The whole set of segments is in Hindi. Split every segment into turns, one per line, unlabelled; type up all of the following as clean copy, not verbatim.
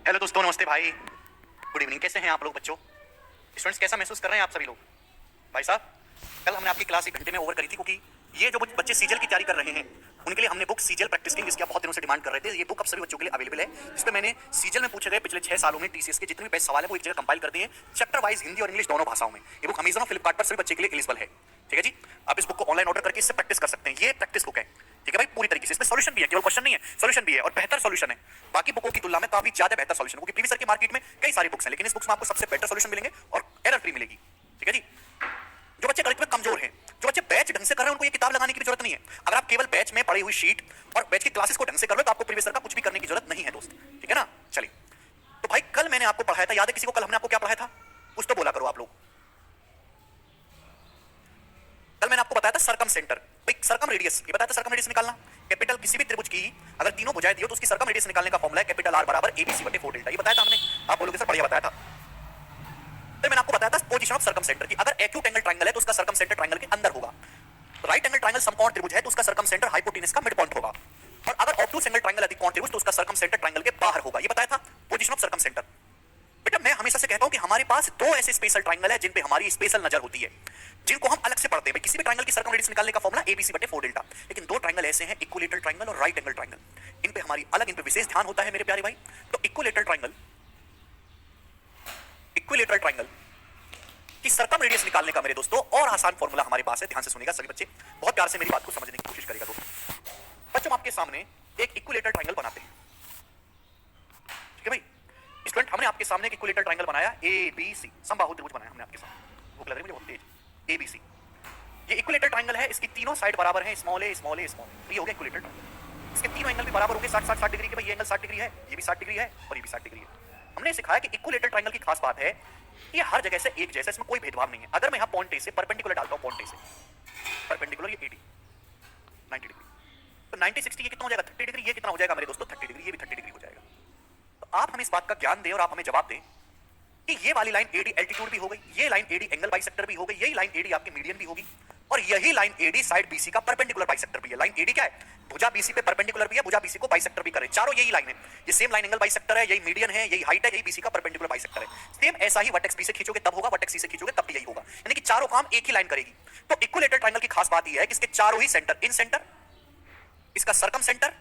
हेलो दोस्तों, नमस्ते भाई, गुड इवनिंग। कैसे हैं आप लोग बच्चों? स्टूडेंट्स कैसा महसूस कर रहे हैं आप सभी लोग? भाई साहब, कल हमने आपकी क्लास 1 घंटे में ओवर करी थी, क्योंकि ये जो बच्चे सीजल की तैयारी कर रहे हैं उनके लिए हमने बुक सीजल प्रैक्टिस किंग, जिसकी आप बहुत दिनों से डिमांड कर रहे थे, ये बुक अब सभी बच्चों के लिए अवेलेबल है। इस पे मैंने सीजल में पूछे गए पिछले 6 सालों में टीसीएस के जितने भी बेस्ट सवाल है वो एक जगह कंपाइल कर दिए हैं, चैप्टर वाइज हिंदी और इंग्लिश दोनों भाषाओं में। ये बुक अमेजन और फ्लिपकार्ट पर सभी बच्चे के लिए एलिजिबल है। ठीक है जी, आप इस बुक को ऑनलाइन ऑर्डर करके इससे प्रैक्टिस कर सकते हैं। ये प्रैक्टिस बुक है, ठीक है भाई, पूरी तरीके से। इसमें सॉल्यूशन भी है, केवल क्वेश्चन नहीं है, सॉल्यूशन भी है, और बेहतर सॉल्यूशन है। बाकी बुकों की तुलना में काफी ज्यादा बेहतर सॉल्यूशन, क्योंकि प्रीवियस ईयर के मार्केट में कई सारी बुक्स हैं, लेकिन इस बुक्स में आपको सबसे बेटर सॉल्यूशन मिलेंगे और एरर फ्री मिलेगी। ठीक है जी, जो बच्चे गणित में कमजोर हैं, जो बच्चे बैच ढंग से कर रहे हैं, उनको ये किताब लगाने की भी जरूरत नहीं है। अगर आप केवल बैच में पढ़ी हुई शीट और बैच की क्लासेस को ढंग से कर लो तो आपको प्रीवियस ईयर का कुछ भी करने की जरूरत नहीं है दोस्त। ठीक है ना? चलिए, तो भाई कल मैंने आपको पढ़ाया था, याद है किसी को कल हमने आपको क्या पढ़ाया था? कुछ तो बोला करो आप लोग। कल मैंने आपको बताया था सर्कम सेंटर, भाई सर्कम रेडियस, ये बताया था सर्कम रेडियस निकालना। कैपिटल किसी भी त्रिभुज की अगर तीनों भुजाएं दी हो तो उसकी सर्कम रेडियस निकालने का फॉर्मूला है कैपिटल आर बराबर एबीसी बटे 4 डेल्टा। ये बताया था हमने, आप बोलोगे सर बढ़िया बताया था। तो मैंने आपको बताया था पोजीशन ऑफ सर्कम सेंटर की, अगर एक्यूट एंगल ट्रायंगल है तो उसका सर्कम सेंटर ट्रायंगल के अंदर होगा। राइट एंगल ट्रायंगल समकोण त्रिभुज है तो उसका सर्कम सेंटर हाइपोटेनस का मिड पॉइंट होगा, और अगर ऑब्टूस एंगल ट्रायंगल अधिकोण त्रिभुज तो उसका सर्कम सेंटर ट्रायंगल के बाहर होगा। ये बताया था पोजीशन ऑफ सर्कम सेंटर। बेटा मैं हमेशा से कहता हूं कि हमारे पास दो ऐसे स्पेशल ट्रायंगल है जिन पे हमारी स्पेशल नजर होती है, जिनको हम अलग से पढ़ते हैं। किसी भी ट्रायंगल की सर्कम रेडियस निकालने का फॉर्मूला एबीसी बटे 4 डेल्टा, लेकिन दो ट्रायंगल ऐसे हैं, इक्विलेटरल ट्रायंगल और राइट एंगल ट्रायंगल, इन पे हमारी अलग, इन पे विशेष ध्यान होता है मेरे प्यारे भाई। तो इक्विलेटरल ट्रायंगल की सर्कम रेडियस निकालने का मेरे दोस्तों और आसान फॉर्मूला हमारे पास है। ध्यान से सुनिएगा सभी बच्चे, बहुत प्यार से मेरी बात को समझने की कोशिश करेगा दोस्तों। बच्चों, हम आपके सामने एक इक्विलेटरल ट्रायंगल बनाते हैं। ठीक है भाई स्टूडेंट, हमने आपके सामने एक इक्विलेटरल ट्रायंगल बनाया, ए बी सी, समबाहु त्रिभुज बनाया हमने आपके सामने। भूख लग रही है मुझे बहुत तेज। ए बी सी, ये इक्विलेटरल ट्रायंगल है, इसकी तीनों साइड बराबर हैं, स्मॉल ए स्मॉल ए स्मॉल ए। ये हो गया इक्विलेटरल ट्रायंगल। इसके तीनों एंगल भी बराबर होंगे 60-60 डिग्री के। भाई ये एंगल 60 डिग्री है, ये भी 60 डिग्री है, और ये भी 60 डिग्री है। हमने सिखाया कि इक्विलेटरल ट्रायंगल की खास बात है, ये हर जगह से एक जैसा, इसमें कोई भेदभाव नहीं है। अगर मैं यहाँ पॉइंट ए से परपेंडिकुलर डालता हूँ, पॉइंट ए से परपेंडिकुलर, ये 80 90 डिग्री, तो 90 60 ये कितना हो जाएगा? 30 डिग्री। ये कितना हो जाएगा मेरे दोस्तों? 30 डिग्री। ये भी 30 डिग्री हो जाएगा। तो आप हमें इस बात का ज्ञान दें और आप हमें जवाब दें कि ये वाली लाइन एडी एल्टीट्यूड भी हो गई, ये लाइन एडी एंगल बाइसेक्टर भी हो गई, यही लाइन एडी आपकी मीडियन भी होगी, और यही लाइन एडी साइड बीसी का परपेंडिकुलर बाइसेक्टर भी है। लाइन एडी क्या है? भुजा बीसी पे परपेंडिकुलर भी है, भुजा बीसी को बाइसेक्टर भी करे। चारों यही लाइन है, ये सेम लाइन एंगल बाइसेक्टर है, यही मीडियन है, यही हाइट है, यही बीसी का परपेंडिकुलर बाइसेक्टर है। सेम ऐसा ही वर्टेक्स बी से खींचोगे तब होगा, वर्टेक्स सी से खींचोगे तब भी यही होगा, यानी कि चारों काम एक ही लाइन करेगी। तो इक्विलेटरल ट्रायंगल की खास बात यह है कि इसके चारों ही सेंटर, इन सेंटर, इसका सर्कम सेंटर,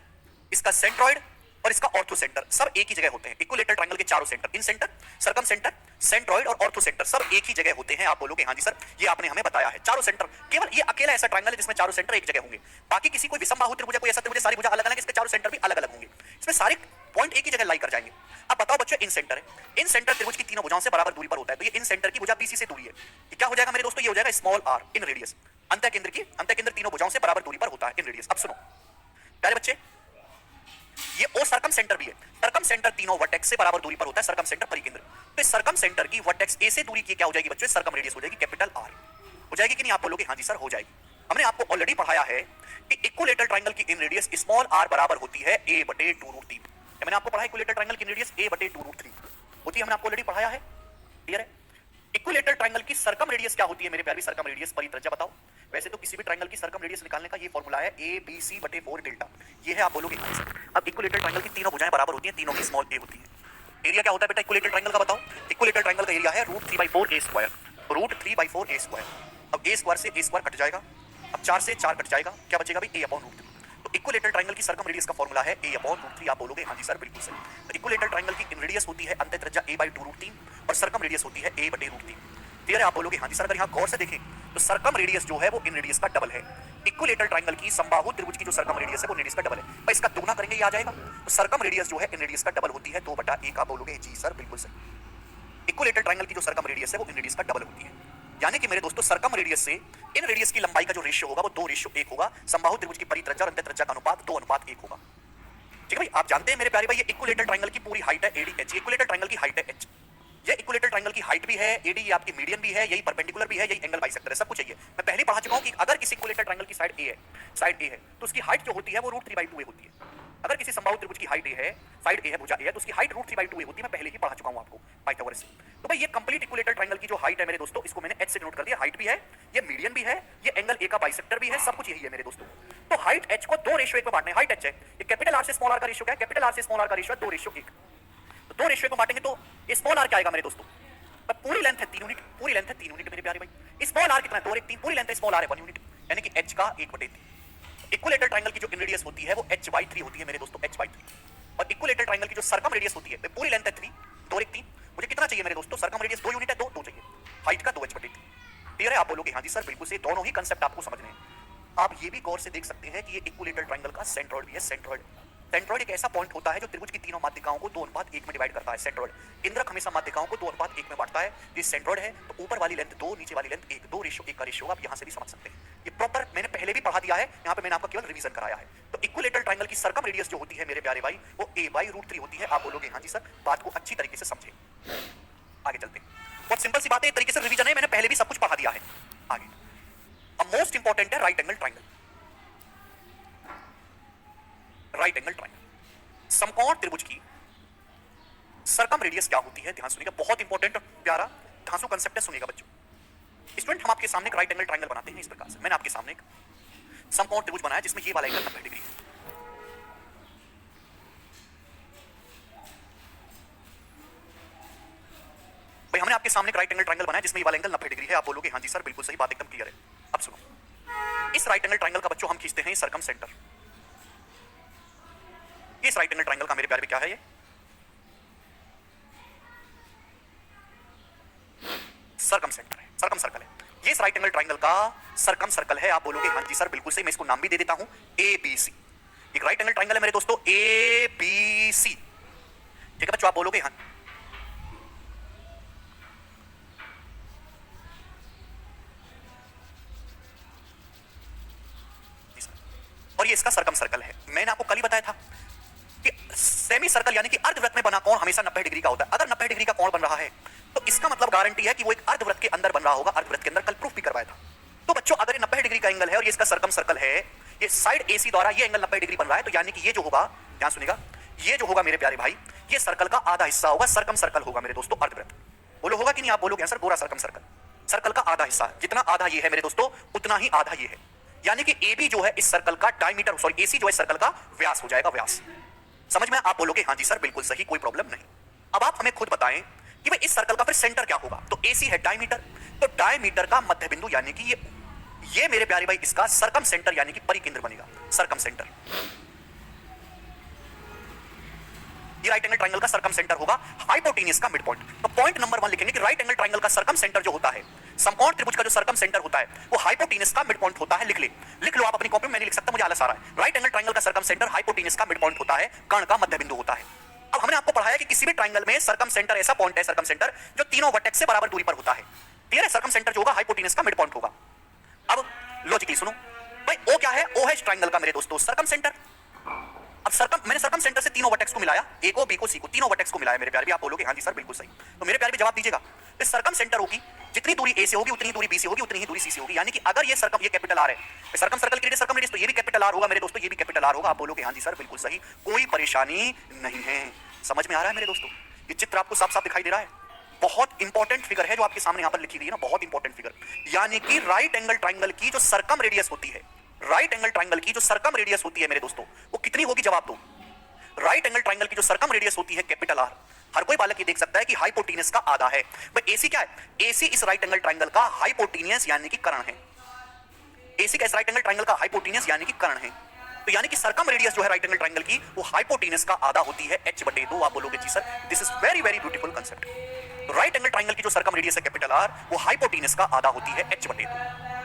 इसका सेंट्रॉइड और इसका ऑर्थो सेंटर सब एक ही जगह होते हैं। इक्विलेटरल ट्रायंगल के चारों सेंटर, इन सेंटर, सर्कम सेंटर, सेंट्रॉइड और ऑर्थो सेंटर सब एक ही जगह होते हैं। आप बोलोगे हाँ जी सर, ये आपने हमें बताया है। चारों सेंटर, केवल ये अकेला ऐसा ट्रायंगल है जिसमें चारों सेंटर एक जगह होंगे। बाकी किसी कोई विषमबाहु त्रिभुज, कोई ऐसा त्रिभुज सारी भुजा अलग अलग, इसके चारों सेंटर भी अलग अलग होंगे, इसमें सारे पॉइंट एक ही जगह लाई कर जाएंगे। अब बताओ बच्चों, इन सेंटर है, इन सेंटर त्रिभुज की तीनों भुजाओं से बराबर दूरी पर होता है, तो ये इन सेंटर की भुजा बीसी से दूरी है, ये क्या हो जाएगा मेरे दोस्तों? ये हो जाएगा स्मॉल आर इन रेडियस। अंतः केंद्र तीनों भुजाओं से बराबर दूरी पर होता है इन रेडियस। अब सुनो प्यारे बच्चे, ये ओ सर्कम सेंटर भी है, सर्कम सेंटर तीनों वर्टेक्स से बराबर दूरी पर होता है, सर्कम सेंटर परिकेंद्र। तो इस सर्कम सेंटर की वर्टेक्स ए से दूरी की क्या हो जाएगी बच्चों? सर्कम रेडियस हो जाएगी कैपिटल आर। हो जाएगी कि नहीं? आप बोलोगे हाँ जी सर हो जाएगी। हमने आपको ऑलरेडी पढ़ाया है कि इक्विलेटरल ट्रायंगल की इन रेडियस स्मॉल आर बराबर होती है a बटे 2√3। मैंने आपको पढ़ाया इक्विलेटरल ट्रायंगल की रेडियस a बटे 2√3 होती है, हमने आपको ऑलरेडी पढ़ाया है, क्लियर है? इक्विलेटरल ट्रायंगल की सर्कम रेडियस क्या होती है मेरे प्यारे? सर्कम रेडियस परित्रिज्या बताओ। वैसे तो किसी भी ट्रायंगल की सर्कम रेडियस निकालने का ये फॉर्मूला है ए बी सी बटे 4 डेल्टा। ये है, आप बोलोगे हाँ सर। अब इक्विलेटरल ट्रायंगल की तीनों भुजाएं बराबर होती हैं, तीनों की स्मॉल ए होती है। एरिया क्या होता है बेटा इक्विलेटरल ट्रायंगल का? बताओ। इक्विलेटरल ट्रायंगल का एरिया है √3/4 a स्क्वायर, √3/4 a स्क्वायर। अब a स्क्वायर से a स्क्वायर कट जाएगा, अब 4 से 4 कट जाएगा, क्या बचेगा भाई? a/√3। तो इक्विलेटरल ट्रायंगल की सर्कम रेडियस का फॉर्मूला है a/√3। आप बोलोगे हाँ जी सर बिल्कुल सही। तो इक्विलेटरल ट्रायंगल की इन रेडियस होती है अंतः त्रिज्या a/2√3 और सर्कम रेडियस होती है a/√3। क्लियर है? आप बोलोगे हाँ जी सर। अगर यहाँ गौर से देखें तो सर्कम रेडियस जो है वो इन रेडियस का डबल है। इक्विलेटरल ट्रायंगल की समबाहु त्रिभुज की जो सर्कम रेडियस है वो इन रेडियस का डबल है, पर इसका दुगना करेंगे ये आ जाएगा। तो सर्कम रेडियस जो है इन रेडियस का डबल होती है 2/1। आप बोलोगे जी सर बिल्कुल सही। इक्विलेटरल ट्रायंगल की जो सर्कम रेडियस है वो इन रेडियस का डबल होती है, यानी कि मेरे दोस्तों सर्कम रेडियस से इन रेडियस की लंबाई का जो रेशियो होगा वो 2:1 होगा। समबाहु त्रिभुज की परित्रिज्या और अंतःत्रिज्या का अनुपात 2:1 होगा। ठीक है भाई, आप जानते हैं मेरे प्यारे भाई, ये इक्विलेटरल ट्रायंगल की पूरी हाइट है ADH। इक्विलेटरल ट्रायंगल की हाइट है h, ये इक्विलेटरल ट्रायंगल की हाइट भी है, AD ये आपकी मीडियन भी है, यही परपेंडिकुलर भी है, यही एंगल बाइसेक्टर है, सब कुछ यही है। मैं पहले पढ़ा चुका हूं कि अगर किसी इक्विलेटरल ट्रायंगल की साइड A है तो उसकी हाइट जो होती है वो √3/2a होती है। अगर किसी समबाहु त्रिभुज की हाइट a है, साइड a है, भुजा a है, तो उसकी हाइट √3/2a होती है। मैं पहले ही पढ़ा चुका हूं आपको पाइथागोरस से। तो भाई ये कंप्लीट इक्विलेटरल ट्रायंगल की जो हाइट है मेरे दोस्तों, इसको मैंने h से डिनोट कर दिया। हाइट भी है, ये मीडियन भी है, ये एंगल a का बाइसेक्टर भी है, सब कुछ यही है मेरे दोस्तों। तो हाइट h को 2:1 में बांटना है। हाइट h है, ये कैपिटल R से स्मॉल r का रेशियो क्या है? कैपिटल R से स्मॉल r का रेशियो है 2:1। तो दो रेशियो को बांटेंगे तो स्मॉल आर क्या आएगा मेरे दोस्तों, पूरी लेंथ है 3 यूनिट, पूरी लेंथ है 3 यूनिट मेरे प्यारे भाई। स्मॉल आर कितना है 2 और 1 3, पूरी लेंथ है स्मॉल आर है 1 यूनिट, यानी कि h का 1/3। इक्विलेटरल ट्रायंगल की जो इन रेडियस होती है वो h/3 होती है मेरे दोस्तों, h/3। और इक्विलेटरल ट्रायंगल की जो सर्कम रेडियस होती है, पूरी लेंथ है 3, 2 और 1 3, मुझे कितना चाहिए मेरे दोस्तों, सर्कम रेडियस 2 यूनिट है, 2 चाहिए, हाइट का 2h/3। क्लियर है? आप बोलोगे हाँ जी सर बिल्कुल से, दोनों ही कांसेप्ट आपको समझने हैं। आप ये भी गौर से देख सकते हैं कि ये इक्विलेटरल ट्रायंगल का सेंट्रॉइड भी है। सेंट्रॉइड एक ऐसा पॉइंट होता है जो त्रिभुज की तीनों माध्यिकाओं को 2:1 में डिवाइड करता है। सेंट्रॉइड केंद्रक हमेशा माध्यिकाओं को 2:1 में बांटता है। ये सेंट्रॉइड है तो ऊपर वाली लेंथ 2, नीचे वाली लेंथ 1, 2 रेशियो 1 का रेशियो आप यहां से भी समझ सकते हैं। ये प्रॉपर मैंने पहले भी पढ़ा दिया है, यहां पे मैंने आपको केवल रिवीजन कराया है। तो इक्विलेटरल ट्रायंगल की सर्कम रेडियस जो होती है मेरे प्यारे भाई वो a/√3 होती है। आप बोलोगे हाँ जी सर, बात को अच्छी तरीके से समझे। आगे चलते हैं, बहुत सिंपल सी बात है, एक तरीके से रिवीजन है, मैंने पहले भी सब कुछ पढ़ा दिया है। आगे अब मोस्ट इंपॉर्टेंट है right angle triangle. Right angle triangle समकोण त्रिभुज की सर्कम रेडियस क्या होती है, ध्यान सुनिएगा, बहुत इंपॉर्टेंट प्यारा धांसू कांसेप्ट है, सुनिएगा बच्चों। स्टूडेंट हम आपके सामने एक राइट एंगल ट्रायंगल बनाते हैं इस प्रकार से। मैंने आपके सामने एक समकोण त्रिभुज बनाया जिसमें ये वाला एंगल 90 डिग्री है। भाई हमने आपके सामने एक राइट एंगल ट्रायंगल बनाया जिसमें ये वाला एंगल 90 डिग्री है। आप बोलोगे हाँ जी सर बिल्कुल सही, बात एकदम क्लियर है। अब सुनो, इस राइट एंगल ट्रायंगल का बच्चों हम खींचते हैं सर्कम सेंटर। इस राइट एंगल ट्रायंगल का मेरे प्यारे क्या है, ये सर्कम सेंटर है, सर्कम सर्कल है। ये इस राइट एंगल ट्रायंगल का सर्कम सर्कल है। आप बोलोगे हाँ जी सर बिल्कुल सही, मैं इसको नाम भी दे देता हूं ABC। एक राइट एंगल ट्रायंगल है मेरे दोस्तों ABC, ठीक है बच्चों। आप बोलोगे हाँ, और ये इसका सर्कम सर्कल है। मैंने आपको कल ही बताया था कि सेमी सर्कल यानी कि अर्धवृत्त में बना कोण हमेशा 90 डिग्री का होता है। अगर 90 डिग्री का कोण बन रहा है तो इसका मतलब गारंटी है कि वो एक अर्धवृत्त के अंदर बन रहा होगा। अर्धवृत्त के अंदर कल प्रूफ भी करवाया था। तो बच्चों अगर ये 90 डिग्री का एंगल है और ये इसका सर्कम सर्कल है, ये साइड AC द्वारा ये एंगल 90 डिग्री बन रहा है, तो यानी कि ये जो होगा, ध्यान सुनिएगा, ये जो होगा मेरे प्यारे भाई, ये सर्कल का आधा हिस्सा होगा, सर्कम सर्कल होगा मेरे दोस्तों, अर्धवृत्त। बोलो होगा कि नहीं? आप बोलोगे सर पूरा सर्कम सर्कल, सर्कल का आधा हिस्सा, जितना आधा ये है मेरे दोस्तों उतना ही आधा ये है, यानी कि AB जो है इस सर्कल का डायमीटर, सॉरी AC जो है सर्कल का व्यास हो जाएगा, व्यास। समझ में? आप बोलोगे हाँ जी सर बिल्कुल सही, कोई प्रॉब्लम नहीं। अब आप हमें खुद बताएं कि भाई इस सर्कल का फिर सेंटर क्या होगा। तो AC है डायमीटर, तो डायमीटर का मध्य बिंदु यानी कि ये मेरे प्यारे भाई इसका सर्कम सेंटर यानी कि परिकेंद्र बनेगा, सर्कम सेंटर। ये राइट एंगल ट्रायंगल का सर्कम सेंटर होगा, हाइपोटेन्यूज का मिड पॉइंट। तो पॉइंट नंबर 1 लिखेंगे कि राइट एंगल ट्रायंगल का सर्कम सेंटर जो होता है, समकोण त्रिभुज का जो सर्कम सेंटर होता है वो हाइपोटेन्यूज का मिड पॉइंट होता है। लिख लो आप अपनी कॉपी में, मैं नहीं लिख सकता, मुझे आलस आ रहा है। राइट एंगल ट्रायंगल का सर्कम सेंटर हाइपोटेन्यूज का मिड पॉइंट होता है, कर्ण का मध्य बिंदु होता है। अब हमने आपको पढ़ाया कि किसी भी ट्रायंगल में सर्कम सेंटर ऐसा पॉइंट है, सर्कम सेंटर जो तीनों वर्टेक्स से बराबर दूरी पर होता है। क्लियर है? सर्कम सेंटर जो होगा हाइपोटेन्यूज का मिड पॉइंट होगा। अब लॉजिकली सुनो भाई, O क्या है? O है इस ट्रायंगल का मेरे दोस्तों सर्कम सेंटर। अब मैंने सर्कम सेंटर से तीनों वर्टेक्स को मिलाया, A को, B को, C को, तीनों वर्टेक्स को मिलाया मेरे प्यारे भी। आप बोलोगे हाँ जी सर बिल्कुल सही, तो मेरे प्यारे भी जवाब दीजिएगा। इस सर्कम सेंटर होगी, जितनी दूरी A से होगी उतनी दूरी B से होगी, उतनी ही दूरी C से होगी। यानी कि अगर ये सर्कम, ये कैपिटल R है, सर्कम सर्कल की रेडियस, सर्कम रेडियस, तो ये भी कैपिटल R होगा मेरे दोस्तों, ये भी कैपिटल R होगा। आप बोलोगे हाँ जी सर बिल्कुल सही, कोई परेशानी नहीं है। समझ में आ रहा है मेरे दोस्तों? ये चित्र आपको साफ साफ दिखाई दे रहा है। बहुत इंपॉर्टेंट फिगर है जो आपके सामने यहां पर लिखी गई है ना, बहुत इंपॉर्टेंट फिगर, यानी कि राइट एंगल ट्रायंगल की जो सर्कम रेडियस होती है, राइट एंगल ट्रायंगल की जो सर्कम रेडियस होती है मेरे दोस्तों, वो कितनी होगी? जवाब दो। राइट एंगल ट्रायंगल की जो सर्कम रेडियस होती है कैपिटल R। हर कोई बालक ये देख सकता है कि हाइपोटेन्यूज का आधा है। भाई AC क्या है? AC इस राइट एंगल ट्रायंगल का हाइपोटेन्यूज यानी कि कर्ण है। AC का इस राइट एंगल ट्रायंगल का हाइपोटेन्यूज यानी कि कर्ण है। तो यानी कि सर्कम रेडियस जो है राइट एंगल ट्रायंगल की वो हाइपोटेन्यूज का आधा होती है, h/2। आप बोलोगे जी sir this is very very beautiful concept. तो राइट एंगल ट्रायंगल की जो सर्कम रेडियस है कैपिटल R वो हाइपोटेन्यूज का आधा होती है, h/2।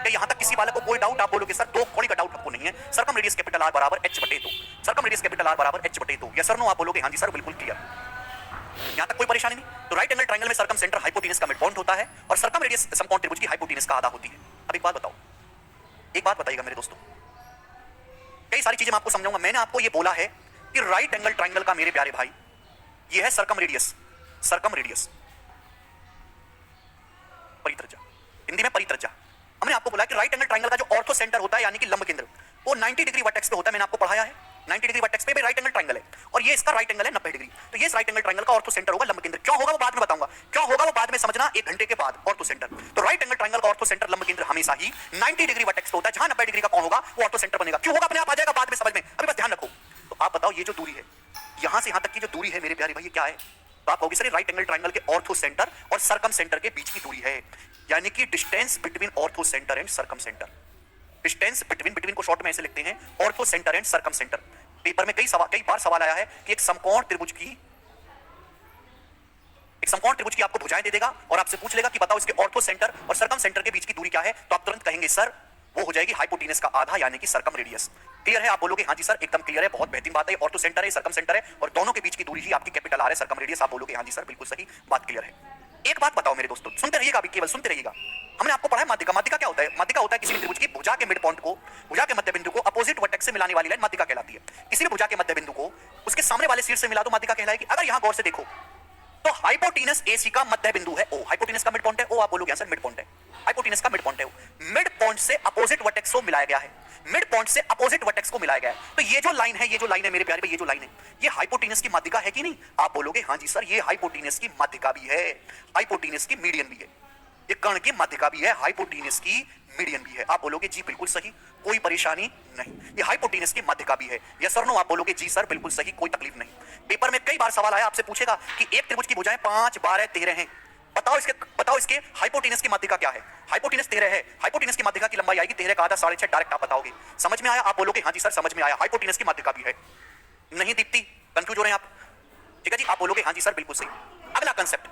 यहां तक किसी वाले को कोई डाउट? आप बोलोगे सर दो कौड़ी का डाउट आपको नहीं है, सर्कम रेडियस कैपिटल R बराबर h/2, circum radius capital R बराबर h/2। Yes sir no? आप बोलोगे हाँ जी सर बिल्कुल क्लियर, यहां तक कोई परेशानी नहीं। तो राइट एंगल ट्रायंगल में सर्कम सेंटर हाइपोटेन्यूज का मिड पॉइंट होता है और सर्कम रेडियस समकोण त्रिभुज की हाइपोटेन्यूज का आधा होती है। अब एक बात बताओ, एक बात बताइएगा मेरे दोस्तों, कई सारी चीजें मैं आपको समझाऊंगा। मैंने आपको ये बोला है कि राइट एंगल ट्रायंगल का मेरे प्यारे भाई ये है सर्कम रेडियस, सर्कम रेडियस, परित्रज्या, हिंदी में परित्रज्या। हमने आपको बोला कि राइट एंगल ट्रायंगल का जो ऑर्थो सेंटर होता है यानी कि लंब केंद्र, वो 90 डिग्री वर्टेक्स पे होता है। मैंने आपको पढ़ाया है 90 डिग्री वर्टेक्स पे राइट एंगल ट्रायंगल है और ये इसका राइट एंगल है 90 डिग्री। तो ये इस राइट एंगल ट्रायंगल का ऑर्थो सेंटर होगा, लंब केंद्र। क्या होगा वो बाद में बताऊंगा, क्या होगा वो बाद में समझना, 1 घंटे के बाद। ऑर्थो सेंटर, तो राइट एंगल ट्रायंगल का ऑर्थो सेंटर लंब केंद्र हमेशा ही 90 डिग्री वर्टेक्स पे होता है। जहां 90 डिग्री का कोण होगा वो ऑर्थो सेंटर बनेगा। क्यों होगा अपने आप आ जाएगा बाद में समझ में, अभी बस ध्यान रखो। तो आप बताओ ये जो दूरी है यहां से यहां तक की जो दूरी है मेरे प्यारे भाई, ये क्या है? तो आप कहोगे सर राइट एंगल ट्राइंगल के ऑर्थो सेंटर और सरकम सेंटर के बीच की दूरी है, यानी कि distance between orthocentre and circumcentre. Distance between को शॉर्ट में ऐसे लिखते हैं orthocentre and circumcentre. Paper में कई बार सवाल आया है कि एक समकोण त्रिभुज की आपको भुजाएं दे देगा और आपसे पूछ लेगा कि बताओ इसके ऑर्थो सेंटर और सरकम सेंटर के बीच की दूरी क्या है, तो आप तुरंत कहेंगे सर वो हो जाएगी हाइपोटेनस का आधा यानी कि सरकम रेडियस। क्लियर है? आप बोलोगे हाँ जी सर एकदम क्लियर है, बहुत बेहतरीन बात है, ऑर्थो सेंटर है, सरकम सेंटर है और दोनों के बीच की दूरी ही आपकी कैपिटल आर है, सरकम रेडियस। आप बोलोगे हाँ जी सर बिल्कुल सही बात, क्लियर है। एक बात बताओ मेरे दोस्तों, सुनते रहिएगा अभी, केवल सुनते रहिएगा। हमने आपको पढ़ा है माध्यिका। माध्यिका क्या होता है? माध्यिका होता है किसी भी त्रिभुज की भुजा के मिड पॉइंट को, भुजा के मध्य बिंदु को अपोजिट वर्टेक्स से मिलाने वाली लाइन माध्यिका कहलाती है। किसी भी भुजा के मध्य बिंदु को उसके सामने वाले शीर्ष से मिला दो, माध्यिका कहलाएगी। अगर यहां गौर से देखो तो हाइपोटेनस AC का मध्य बिंदु है O, हाइपोटेनस का मिड पॉइंट है O। आप बोलोगे आंसर मिड पॉइंट है, हाइपोटेनस का मिड पॉइंट है O। मिड पॉइंट से अपोजिट वर्टेक्स को मिलाया गया है, मिड पॉइंट से अपोजिट वर्टेक्स को मिलाया गया है। तो ये जो लाइन है मेरे प्यारे भाई, ये जो लाइन है ये हाइपोटेनस की माध्यिका है कि नहीं? आप बोलोगे हाँ जी सर ये हाइपोटेनस की माध्यिका भी है, हाइपोटेनस की मीडियन भी है, ये कर्ण की माध्यिका भी है, हाइपोटेनस की मीडियन भी है। आप बोलोगे जी बिल्कुल सही, कोई परेशानी नहीं, ये हाइपोटेनस की माध्यिका भी है। यस और नो? आप बोलोगे जी सर बिल्कुल सही, कोई तकलीफ नहीं। पेपर में कई बार सवाल आया, आपसे पूछेगा कि एक त्रिभुज की भुजाएं 5, 12, 13 हैं, बताओ इसके हाइपोटेनस की माध्यिका क्या है? हाइपोटेनस 13 है, हाइपोटेनस की माध्यिका की लंबाई आएगी 13 का आधा 6.5, डायरेक्ट आप बताओगे। समझ में आया? आप बोलोगे हाँ जी सर समझ में आया, हाइपोटेनस की माध्यिका भी है। नहीं दीप्ति, कंफ्यूज हो रहे हैं आप? ठीक है जी, आप बोलोगे हाँ जी सर बिल्कुल सही। अगला कंसेप्ट,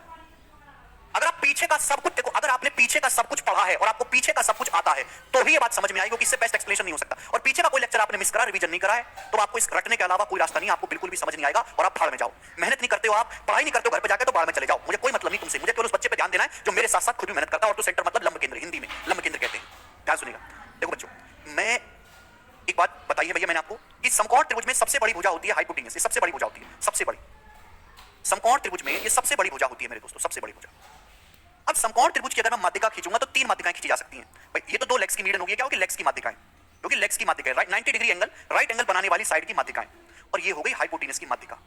अगर आप पीछे का सब कुछ देखो, अगर आपने पीछे का सब कुछ पढ़ा है और आपको पीछे का सब कुछ आता है तो ही ये बात समझ में आएगी, क्योंकि इससे बेस्ट एक्सप्लेनेशन नहीं हो सकता। और पीछे का कोई लेक्चर आपने मिस करा, रिवीजन नहीं करा है, तो आपको इस रटने के अलावा कोई रास्ता नहीं, आपको बिल्कुल भी समझ नहीं आएगा और आप भाड़ में जाओ। मेहनत नहीं करते हो आप, पढ़ाई नहीं करते हो, घर पे जाकर तो भाड़ में चले जाओ। मुझे कोई मतलब नहीं तुमसे, मुझे केवल उस बच्चे पे ध्यान देना है जो मेरे साथ साथ खुद भी मेहनत करता है। और तो सेंटर मतलब लंब केंद्र, हिंदी में लंब केंद्र कहते हैं। ध्यान सुनिएगा। देखो बच्चों, मैं एक बात बताइए भैया मैंने आपको कि समकोण त्रिभुज में सबसे बड़ी भुजा होती है हाइपोटेनस, सबसे बड़ी भुजा होती है, सबसे बड़ी। समकोण त्रिभुज में ये सबसे बड़ी भुजा होती है मेरे दोस्तों, सबसे बड़ी भुजा। अब समकोण त्रिभुज की अगर मैं माध्यिका खींचूंगा तो 3 माध्यिकाएं खींची जा सकती हैं भाई। ये तो 2 लेग्स की मीडियन होगी, क्या होगी? लेग्स की माध्यिकाएं, क्योंकि लेग्स की माध्यिका right 90 degree angle, right angle बनाने वाली साइड की माध्यिकाएं, और ये हो गई हाइपोटेनस की माध्यिका।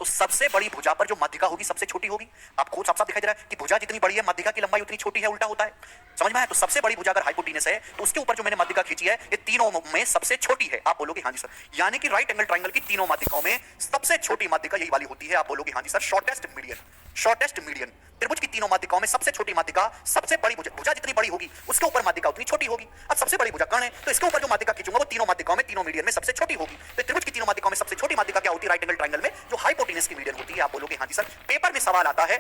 तो सबसे बड़ी भुजा पर जो माध्यिका होगी सबसे छोटी होगी। आपको साफ साफ दिखाई दे रहा है कि भुजा जितनी बड़ी है माध्यिका की लंबाई उतनी छोटी है, उल्टा होता है। समझ में आया? तो सबसे बड़ी भुजा अगर हाइपोटेनस है तो उसके ऊपर जो मैंने माध्यिका खींची है ये तीनों में सबसे छोटी है। आप बोलोगे हाँ जी सर, यानी कि राइट एंगल ट्राइंगल की तीनों माध्यिकाओं में सबसे छोटी माध्यिका यही वाली होती है। आप बोलोगे हाँ जी sir, shortest median, shortest median. त्रिभुज की तीनों माध्यिकाओं में सबसे छोटी माध्यिका, सबसे बड़ी भुजा जितनी बड़ी होगी उसके ऊपर माध्यिका उतनी छोटी होगी। अब सबसे बड़ी भुजा कर्ण है तो इसके ऊपर जो माध्यिका खींचूंगा वो तीनों माध्यिकाओं में, तीनों मीडियन में सबसे छोटी होगी। तो त्रिभुज की तीनों माध्यिकाओं में सबसे छोटी माध्यिका क्या होती है? राइट एंगल ट्राइंगल में जो हाइपोटेनस की मीडियन होती है। आप बोलोगे हाँ जी सर। पेपर में सवाल आता है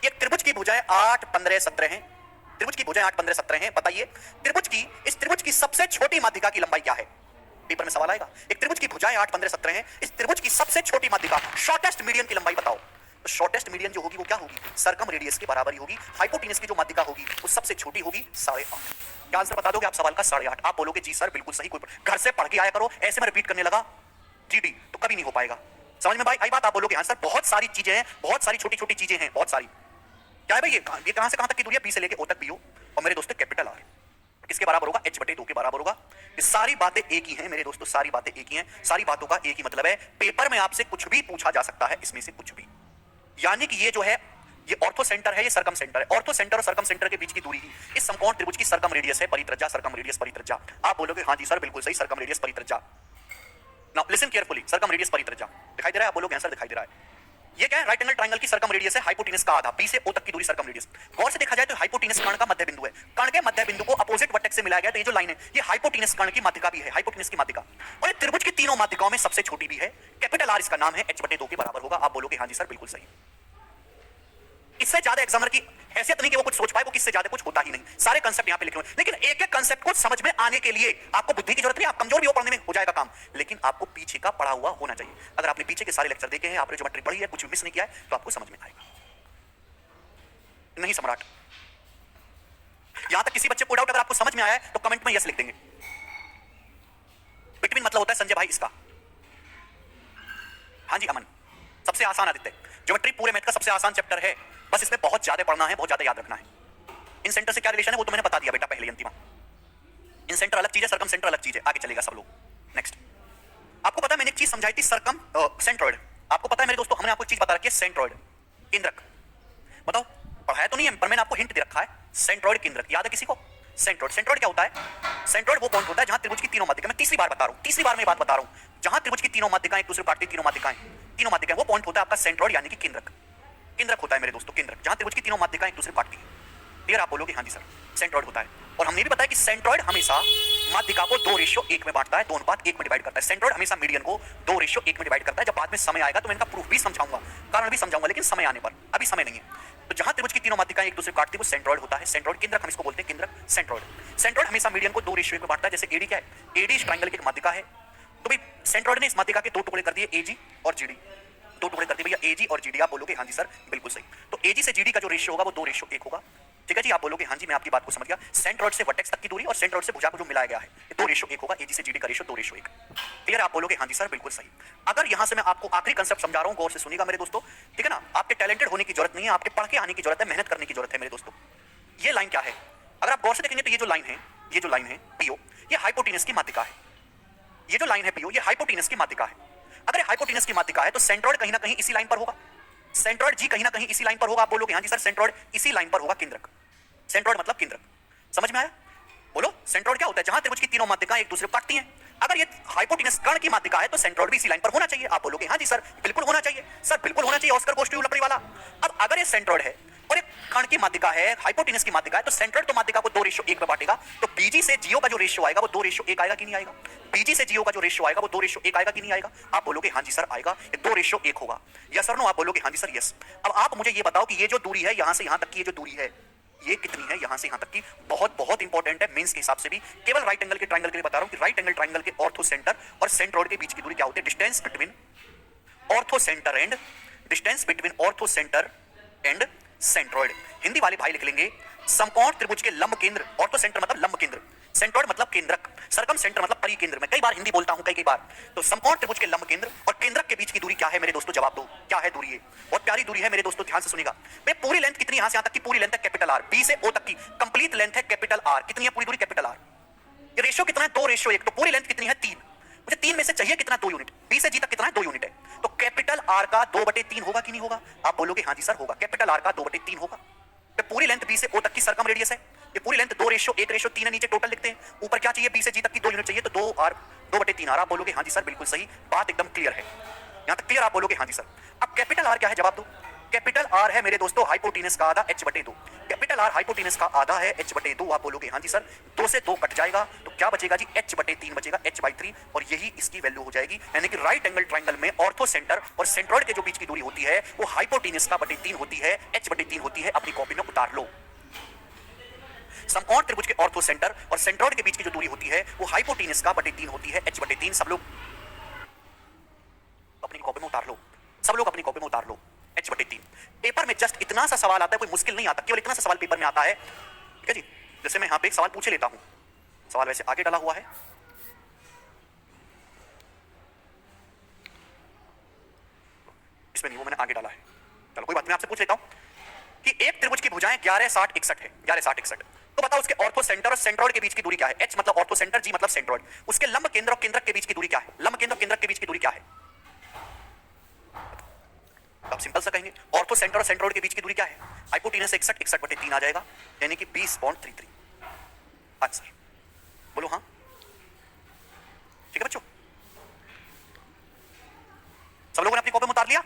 एक त्रिभुज की भुजाएं 8, 15, 17 हैं, त्रिभुज की भुजाएं 8, 15, 17 हैं, बताइए इस त्रिभुज की सबसे छोटी माध्यिका की लंबाई क्या है? पेपर में सवाल आएगा, एक त्रिभुज की भुजाएं 8, 15, 17 हैं, इस त्रिभुज की सबसे छोटी माध्यिका शॉर्टेस्ट मीडियन की लंबाई बताओ। तो शॉर्टेस्ट मीडियन जो होगी वो क्या होगी? सरकम रेडियस के बराबर ही होगी। हाइपोटेनस की जो माध्यिका होगी वो सबसे छोटी होगी 8.5। क्या आंसर बता दोगे आप सवाल का? 8.5। आप बोलोगे जी सर बिल्कुल सही, घर से पढ़ के आया करो, ऐसे में रिपीट करने लगा जीडी तो कभी नहीं हो पाएगा। समझ में भाई आई बात? आप बोलोगे हाँ सर बहुत सारी चीजें हैं, बहुत सारी छोटी छोटी चीजें हैं, बहुत सारी। क्या है भाई ये कहां से कहां तक की दूरी है? बी से लेके ओ तक भी हो, और मेरे दोस्तों कैपिटल आर किसके बराबर होगा? h/2 के बराबर होगा। ये सारी बातें एक ही हैं मेरे दोस्तों, सारी बातें एक ही हैं, सारी बातों का एक ही मतलब है। पेपर में आपसे कुछ भी पूछा जा सकता है इसमें से कुछ भी, यानी कि ये जो है ये ऑर्थो सेंटर है, ये सरकम सेंटर है। ऑर्थो सेंटर और सरकम सेंटर के बीच की दूरी इस समकोण त्रिभुज की सरकम रेडियस है, परित्रज्या, सरकम रेडियस, परित्रज्या। आप बोलोगे हाँ जी सर बिल्कुल सही, सरकम रेडियस, परित्रज्या। Now listen carefully, circumradius, परित्रज्या दिखाई दे रहा है? आप बोलोगे आंसर दिखाई दे रहा है। ये क्या है? राइट एंगल ट्राइंगल की सरकम रेडियस है, हाइपोटेनस का आधा, बी से ओ तक की दूरी सरकम रेडियस। गौर से देखा जाए तो हाइपोटेनस कर्ण का मध्य बिंदु है, कर्ण के मध्य बिंदु को अपोजिट वर्टेक्स से मिलाया गया, तो ये जो लाइन है ये हाइपोटेनस कर्ण की माध्यिका भी है, हाइपोटेनस की माध्यिका। और ये त्रिभुज की तीनों माध्यिकाओं में सबसे छोटी भी है, कैपिटल आर इसका नाम है, h/2 के बराबर होगा। आप बोलोगे हाँ जी सर बिल्कुल सही। इससे ज्यादा एग्जामिनर की हैसियत नहीं कि वो कुछ सोच पाए, वो किससे ज्यादा कुछ होता ही नहीं। सारे कंसेप्ट यहां पे लिखे हुए हैं, लेकिन एक एक कंसेप्ट को समझ में आने के लिए आपको बुद्धि की जरूरत नहीं, आप कमजोर भी हो पढ़ने में हो जाएगा काम, लेकिन आपको पीछे का पढ़ा हुआ होना चाहिए। अगर आपने पीछे के सारे लेक्चर देखे हैं, आपने ज्योमेट्री पढ़ी है, कुछ मिस नहीं किया है, तो आपको समझ में आएगा। नहीं सम्राट, यहां तक किसी बच्चे को डाउट अगर आपको समझ में आया है तो कमेंट में यस लिख देंगे। बिटवीन मतलब होता है संजय भाई इसका। हाँ जी अमन, सबसे आसान आदित्य, ज्योमेट्री पूरे मैथ का सबसे आसान चैप्टर है, बस इसमें बहुत ज्यादा पढ़ना है, बहुत ज्यादा याद रखना है। इन सेंटर से क्या रिलेशन है वो तो मैंने बता दिया बेटा पहले ही अंतिमा। इन सेंटर अलग चीज है, सरकम सेंटर अलग चीज है, आगे चलेगा सब लोग। नेक्स्ट, आपको पता है मैंने एक चीज समझाई थी, सरकम सेंट्रोइड। आपको पता है मेरे दोस्तों, हमने आपको एक चीज बता रखी है, सेंट्रोइड केंद्रक। बताओ पढ़ाया तो नहीं है पर मैंने आपको हिंट दे रखा है, सेंट्रोइड केंद्रक याद है किसी को? सेंट्रोइड, सेंट्रोइड क्या होता है? सेंट्रोइड वो पॉइंट होता है जहां त्रिभुज की तीनों माध्यिका, मैं तीसरी बार बता रहा हूं, तीसरी बार में बात बता रहा हूं, जहां त्रिभुज की तीनों माध्यिकाएं एक दूसरे को काटती, तीनों माध्यिकाएं वो पॉइंट होता है आपका सेंट्रोइड यानी कि केंद्रक। केंद्रक होता है मेरे दोस्तों, केंद्रक, जहां त्रिभुज की तीनों माध्यिकाएं एक दूसरे को काटती हैं। क्लियर? आप बोलोगे हाँ जी सर। सेंट्रॉइड होता है। और हमने भी बताया कि सेंट्रॉइड हमेशा माध्यिका को 2:1 में बांटता है, 2:1 में डिवाइड करता है। सेंट्रॉइड हमेशा मीडियन को 2:1 में डिवाइड करता है। जब बाद में समय आएगा तो मैं इनका प्रूफ भी समझाऊंगा, कारण भी समझाऊंगा, लेकिन समय आने पर, अभी समय नहीं है। तो जहां त्रिभुज की तीनों माध्यिकाएं एक दूसरे को काटती है वो सेंट्रॉइड होता है। सेंट्रॉइड केंद्रक हम इसको बोलते हैं, केंद्रक सेंट्रॉइड। सेंट्रॉइड हमेशा मीडियन को 2:1 में बांटता है। जैसे एडी क्या है? एडी इस ट्रायंगल की एक माध्यिका है। तो भाई सेंट्रॉइड ने इस माध्यिका के दो टुकड़े कर दिए, एजी और जीडी। दो टुकड़े कर दिए भैया, एजी और जीडी। आप बोलोगे हाँ जी सर, बिल्कुल सही। तो एजी से जीडी का जो रेशियो होगा वो 2:1 होगा। ठीक है जी? आप बोलोगे हाँ जी, मैं आपकी बात को समझ गया। सेंट्रॉइड से वर्टेक्स तक की दूरी और सेंट्रॉइड से भुजा को जो मिलाया गया है 2:1 होगा। एजी से जीडी का रेशियो 2:1। क्लियर? आप बोलोगे हाँ जी सर, बिल्कुल सही। अगर यहां से मैं आपको आखिरी कंसेप्ट समझा रहा हूं, गौर से सुनिएगा मेरे दोस्तों, ठीक है ना? आपके टैलेंटेड होने की जरूरत नहीं है, आपके पढ़ के आने की जरूरत है, मेहनत करने की जरूरत है मेरे दोस्तों। ये लाइन क्या है? अगर आप गौर से देखेंगे तो ये जो लाइन है, ये जो लाइन है पीओ, ये हाइपोटेनस की माध्यिका है। ये जो लाइन है पीओ, ये हाइपोटेनस की माध्यिका है। अगर हाइपोटेनस की माध्यिका है तो सेंट्रॉइड कहीं ना कहीं इसी लाइन पर होगा। सेंट्रॉइड जी कहीं ना कहीं इसी लाइन पर होगा। आप बोलोगे हाँ जी सर, सेंट्रॉइड इसी लाइन पर होगा, केंद्रक। सेंट्रॉइड मतलब केंद्रक। समझ में आया? बोलो, सेंट्रॉइड क्या होता है? जहां त्रिभुज की तीनों माध्यिकाएं एक दूसरे को काटती हैं। अगर ये हाइपोटेनस कर्ण की माध्यिका है तो सेंट्रॉइड भी इसी लाइन पर होना चाहिए। आप बोलोगे हाँ जी सर, बिल्कुल होना चाहिए सर, बिल्कुल होना चाहिए, ऑस्कर गोष्टी लकड़ी वाला। अब अगर ये सेंट्रॉइड है और एक कर्ण की माध्यिका है, हाइपोटेनस की माध्यिका है, तो सेंट्रॉइड तो माध्यिका को 2:1 में बांटेगा। तो बीजी से जीओ का जो रेशियो आएगा वो 2:1 आएगा कि नहीं आएगा? बीजी से जीओ का जो रेशियो आएगा वो 2:1 आएगा कि नहीं आएगा? आप बोलोगे हाँ जी सर आएगा, 2:1 होगा। यस और नो? आप बोलोगे हाँ जी सर यस। अब आप मुझे ये बताओ कि ये जो दूरी है यहां से यहां तक की, ये जो दूरी है ये कितनी है? यहां से यहां तक की। बहुत बहुत इंपॉर्टेंट है मेंस के हिसाब से भी। केवल राइट एंगल के ट्रायंगल के लिए बता रहा हूं कि राइट एंगल ट्रायंगल के ऑर्थो सेंटर और सेंट्रॉइड के बीच की दूरी क्या होती है? Distance between orthocentre and, distance between orthocentre and centroid. Hindi वाले भाई लिख लेंगे समकोण त्रिभुज के लंब केंद्र, ऑर्थो सेंटर मतलब लंब केंद्र, सेंट्रॉइड मतलब केंद्रक, सरकम सेंटर मतलब परिकेंद्र। मैं कई बार हिंदी बोलता हूं, कई बार। तो समकोण त्रिभुज के लंब केंद्र और केंद्रक के बीच की दूरी क्या है मेरे दोस्तों? जवाब दो, क्या है दूरी? है बहुत प्यारी दूरी है मेरे दोस्तों, ध्यान से सुनिएगा। भाई पूरी लेंथ कितनी? यहां से यहां तक की पूरी लेंथ है कैपिटल आर, बी से ओ तक की कंप्लीट लेंथ है कैपिटल आर। कितनी है पूरी दूरी? Capital R. ये रेशियो कितना है? 2:1। तो पूरी लेंथ कितनी है? 3। मुझे 3 में से चाहिए कितना? 2 यूनिट। बी से जी तक कितना है? 2 यूनिट है। तो कैपिटल आर का 2/3 होगा कि नहीं होगा? आप बोलोगे हाँ जी सर होगा, कैपिटल आर का 2/3 होगा। तो पूरी लेंथ बी से ओ तक की सरकम रेडियस है, ये पूरी लेंथ 2:1:3 है। नीचे टोटल लिखते हैं, ऊपर क्या चाहिए? बी से जी तक की 2 यूनिट चाहिए, तो 2/3 आर। आप बोलोगे हाँ जी सर बिल्कुल सही, बात एकदम क्लियर है। यहां तक क्लियर? आप बोलोगे हाँ जी सर। अब कैपिटल आर क्या है? जवाब दो। कैपिटल आर है मेरे दोस्तों हाइपोटेनस का आधा, h/2। कैपिटल आर हाइपोटेनस का आधा है, h/2। आप बोलोगे हाँ जी सर, 2 से 2 कट जाएगा तो क्या बचेगा जी? h/3 बचेगा, h/3। और यही इसकी वैल्यू हो जाएगी। यानी कि राइट एंगल ट्रायंगल में ऑर्थो सेंटर और सेंट्रॉइड के जो बीच की दूरी होती है वो हाइपोटेनस का 3 होती है, h/3 होती है। अपनी कॉपी में उतार लो। समकोण त्रिभुज के ऑर्थो सेंटर और सेंट्रॉइड के बीच की जो दूरी होती है वो हाइपोटेनस का 3 होती है, h/3। सब लोग अपनी कॉपी में उतार लो, सब लोग अपनी कॉपी में उतार लो, h/3। पेपर में जस्ट इतना सा सवाल आता है, कोई मुश्किल नहीं आता, केवल इतना सा सवाल पेपर में आता है। ठीक है जी? जैसे मैं यहां पे एक सवाल पूछे लेता हूं, सवाल वैसे आगे डाला हुआ है, इसमें नहीं, वो मैंने आगे डाला है। चलो कोई बात नहीं, मैं आपसे पूछ लेता हूं कि एक त्रिभुज की भुजाएं 11, 60, 61 है, 11, 60, 61। तो बताओ उसके ऑर्थो सेंटर और सेंट्रॉइड के बीच की दूरी क्या है? h मतलब ऑर्थो सेंटर, g मतलब सेंट्रॉइड। उसके लंब केंद्र और केंद्रक के बीच की दूरी क्या है? लंब केंद्र और केंद्रक के बीच की दूरी क्या है? तो आप सिंपल सा कहेंगे ऑर्थो सेंटर और सेंट्रॉइड के बीच की दूरी क्या है? हाइपोटेनस 61, 61/3 आ जाएगा, यानी कि 20.33 आंसर। बोलो हाँ, ठीक है बच्चों? सब लोगों ने अपनी कॉपी में उतार लिया?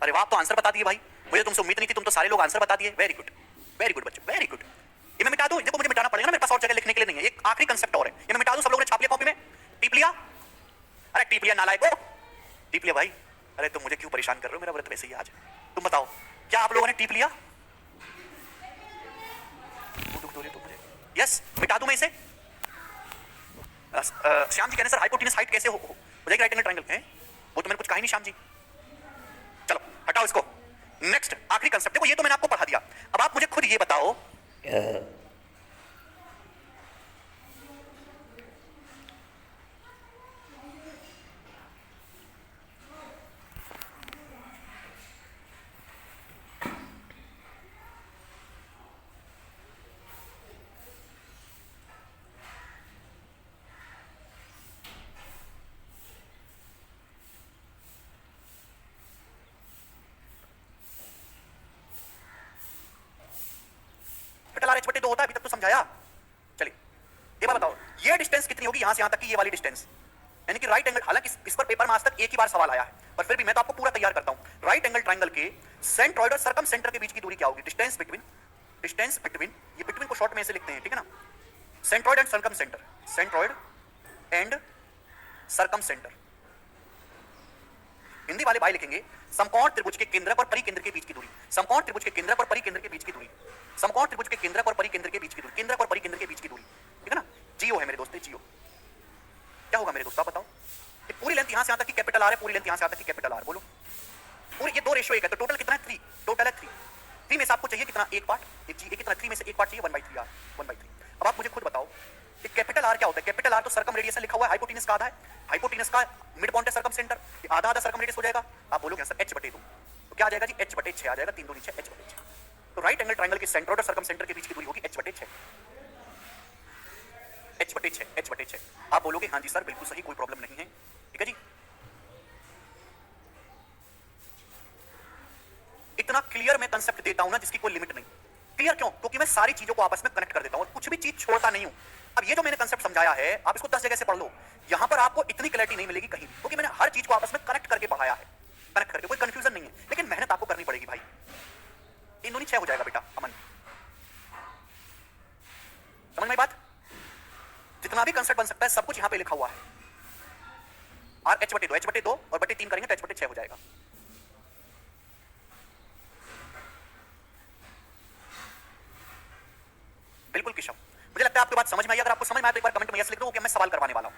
अरे वाह, आप तो आंसर बता दिए भाई, मुझे तुमसे उम्मीद नहीं थी, तुम तो सारे लोग आंसर बता दिए। वेरी गुड, वेरी गुड बच्चों, वेरी गुड। ये मैं मिटा दूं? देखो मुझे मिटाना पड़ेगा ना, मेरे पास और जगह लिखने के लिए नहीं है। एक आखिरी कंसेप्ट और है, ये मैं मिटा दूं? सब लोगों ने छाप लिया कॉपी में, टीप लिया? अरे टीप लिया नालायको, टीप लिया भाई। अरे तुम मुझे क्यों परेशान कर रहे हो? मेरा व्रत वैसे ही आज। तुम बताओ क्या आप लोगों ने टीप लिया? यस, मिटा दूं मैं इसे? श्याम जी कहने सर हाइपोटेनस हाइट कैसे हो जाएगी राइट एंगल ट्रायंगल? है वो तो मैंने कुछ कहा ही नहीं श्याम जी। चलो हटाओ इसको, नेक्स्ट आखिरी कंसेप्ट। देखो ये तो मैंने आपको पढ़ा दिया, अब आप मुझे खुद ये बताओ h/2 होता है, अभी तक तो समझाया। चलिए ये बात बताओ, ये डिस्टेंस कितनी होगी यहां से यहां तक की? ये वाली डिस्टेंस यानी कि राइट एंगल, हालांकि इस पर पेपर में आज तक एक ही बार सवाल आया है, पर फिर भी मैं तो आपको पूरा तैयार करता हूं। राइट एंगल ट्रायंगल के सेंट्रॉइड और सरकम सेंटर के बीच की दूरी क्या होगी? डिस्टेंस बिटवीन, ये बिटवीन को शॉर्ट में ऐसे लिखते हैं, ठीक है ना, centroid and circumcentre, centroid and circumcentre. Hindi वाले भाई लिखेंगे समकोण त्रिभुज के केंद्रक और परिकेंद्र के बीच की दूरी, समकोण त्रिभुज के केंद्रक और परिकेंद्र के बीच की दूरी, समकोण त्रिभुज के केंद्रक और परिकेंद्र के बीच की दूरी, केंद्रक और परिकेंद्र के बीच की दूरी, ठीक है ना, जीओ है मेरे दोस्त, जीओ। क्या होगा मेरे दोस्त आप बताओ? ये पूरी लेंथ यहां से यहां तक की कैपिटल आर है, पूरी लेंथ यहां से यहां तक की कैपिटल आर, बोलो पूरी, ये 2 रेशियो 1 है, तो टोटल कितना है? 3, टोटल है 3। 3 में से आपको चाहिए कितना? एक पार्ट, एक जी, कितना 3 में से एक पार्ट चाहिए 1/3 आर, 1/3। अब आप मुझे खुद बताओ कि कैपिटल आर क्या होता है? कैपिटल आर तो सरकम रेडियस लिखा हुआ है, हाइपोटेनस का आधा है, हाइपोटेनस का मिड पॉइंट है सरकम सेंटर, आधा आधा सरकम रेडियस हो जाएगा। आप बोलोगे सर h/2, तो क्या आ जाएगा जी? h/6 आ जाएगा, 3 2 नीचे h/6। तो राइट एंगल ट्रायंगल के सेंट्रॉइड और सरकम सेंटर के बीच की दूरी होगी h/6, h/6। आप बोलोगे हाँ जी सर बिल्कुल सही, कोई प्रॉब्लम नहीं है, ठीक है जी। इतना क्लियर मैं कंसेप्ट देता हूं ना जिसकी कोई लिमिट नहीं। क्लियर क्यों? क्योंकि मैं सारी चीजों को आपस में कनेक्ट कर देता हूं और कुछ भी चीज छोड़ता नहीं हूं। अब ये जो मैंने कंसेप्ट समझाया है, आप इसको 10 जगह से पढ़ लो, यहां पर आपको इतनी क्लैरिटी नहीं मिलेगी कहीं भी, क्योंकि मैंने हर चीज को आपस में कनेक्ट करके पढ़ाया है, कनेक्ट करके, कोई कंफ्यूजन नहीं है। लेकिन मेहनत आपको करनी पड़ेगी भाई। 3 दूनी 6 हो जाएगा बेटा, अमन, समझ में बात? जितना भी कंसेप्ट बन सकता है सब कुछ यहां पे लिखा हुआ है। और h/2 और बटे 3 करेंगे तो h/6 हो जाएगा। बिल्कुल किशव, मुझे लगता है आपकी बात समझ में आई। अगर आपको समझ में आए तो एक बार कमेंट में यस लिख दो कि मैं सवाल करवाने वाला हूं।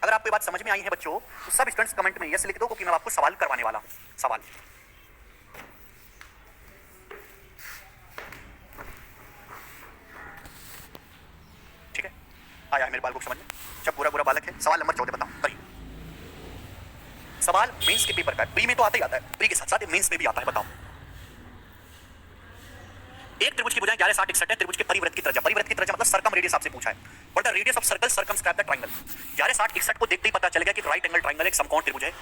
अगर आपको बात समझ में आई है बच्चों, तो सब स्टूडेंट्स कमेंट में यस लिख दो कि मैं आपको सवाल करवाने वाला हूं। सवाल, ठीक है, आया है मेरे बाल को समझ में। जब बुरा बुरा बालक है। सवाल नंबर 14 बताओ, करिए। सवाल मेंस के पेपर का है, प्री में तो आता ही आता है, प्री के साथ साथ मेंस में भी आता है। बताओ, एक त्रिभुज की भुजाएं 11 60 61 है, त्रिभुज के परिवृत्त की त्रिज्या, परिवृत्त की त्रिज्या मतलब सरकम रेडियस आपसे पूछा है। What the radius of circle circumscribe the triangle. 11 60 61 को देखते ही पता चल गया कि राइट एंगल ट्रायंगल एक समकोण त्रिभुज है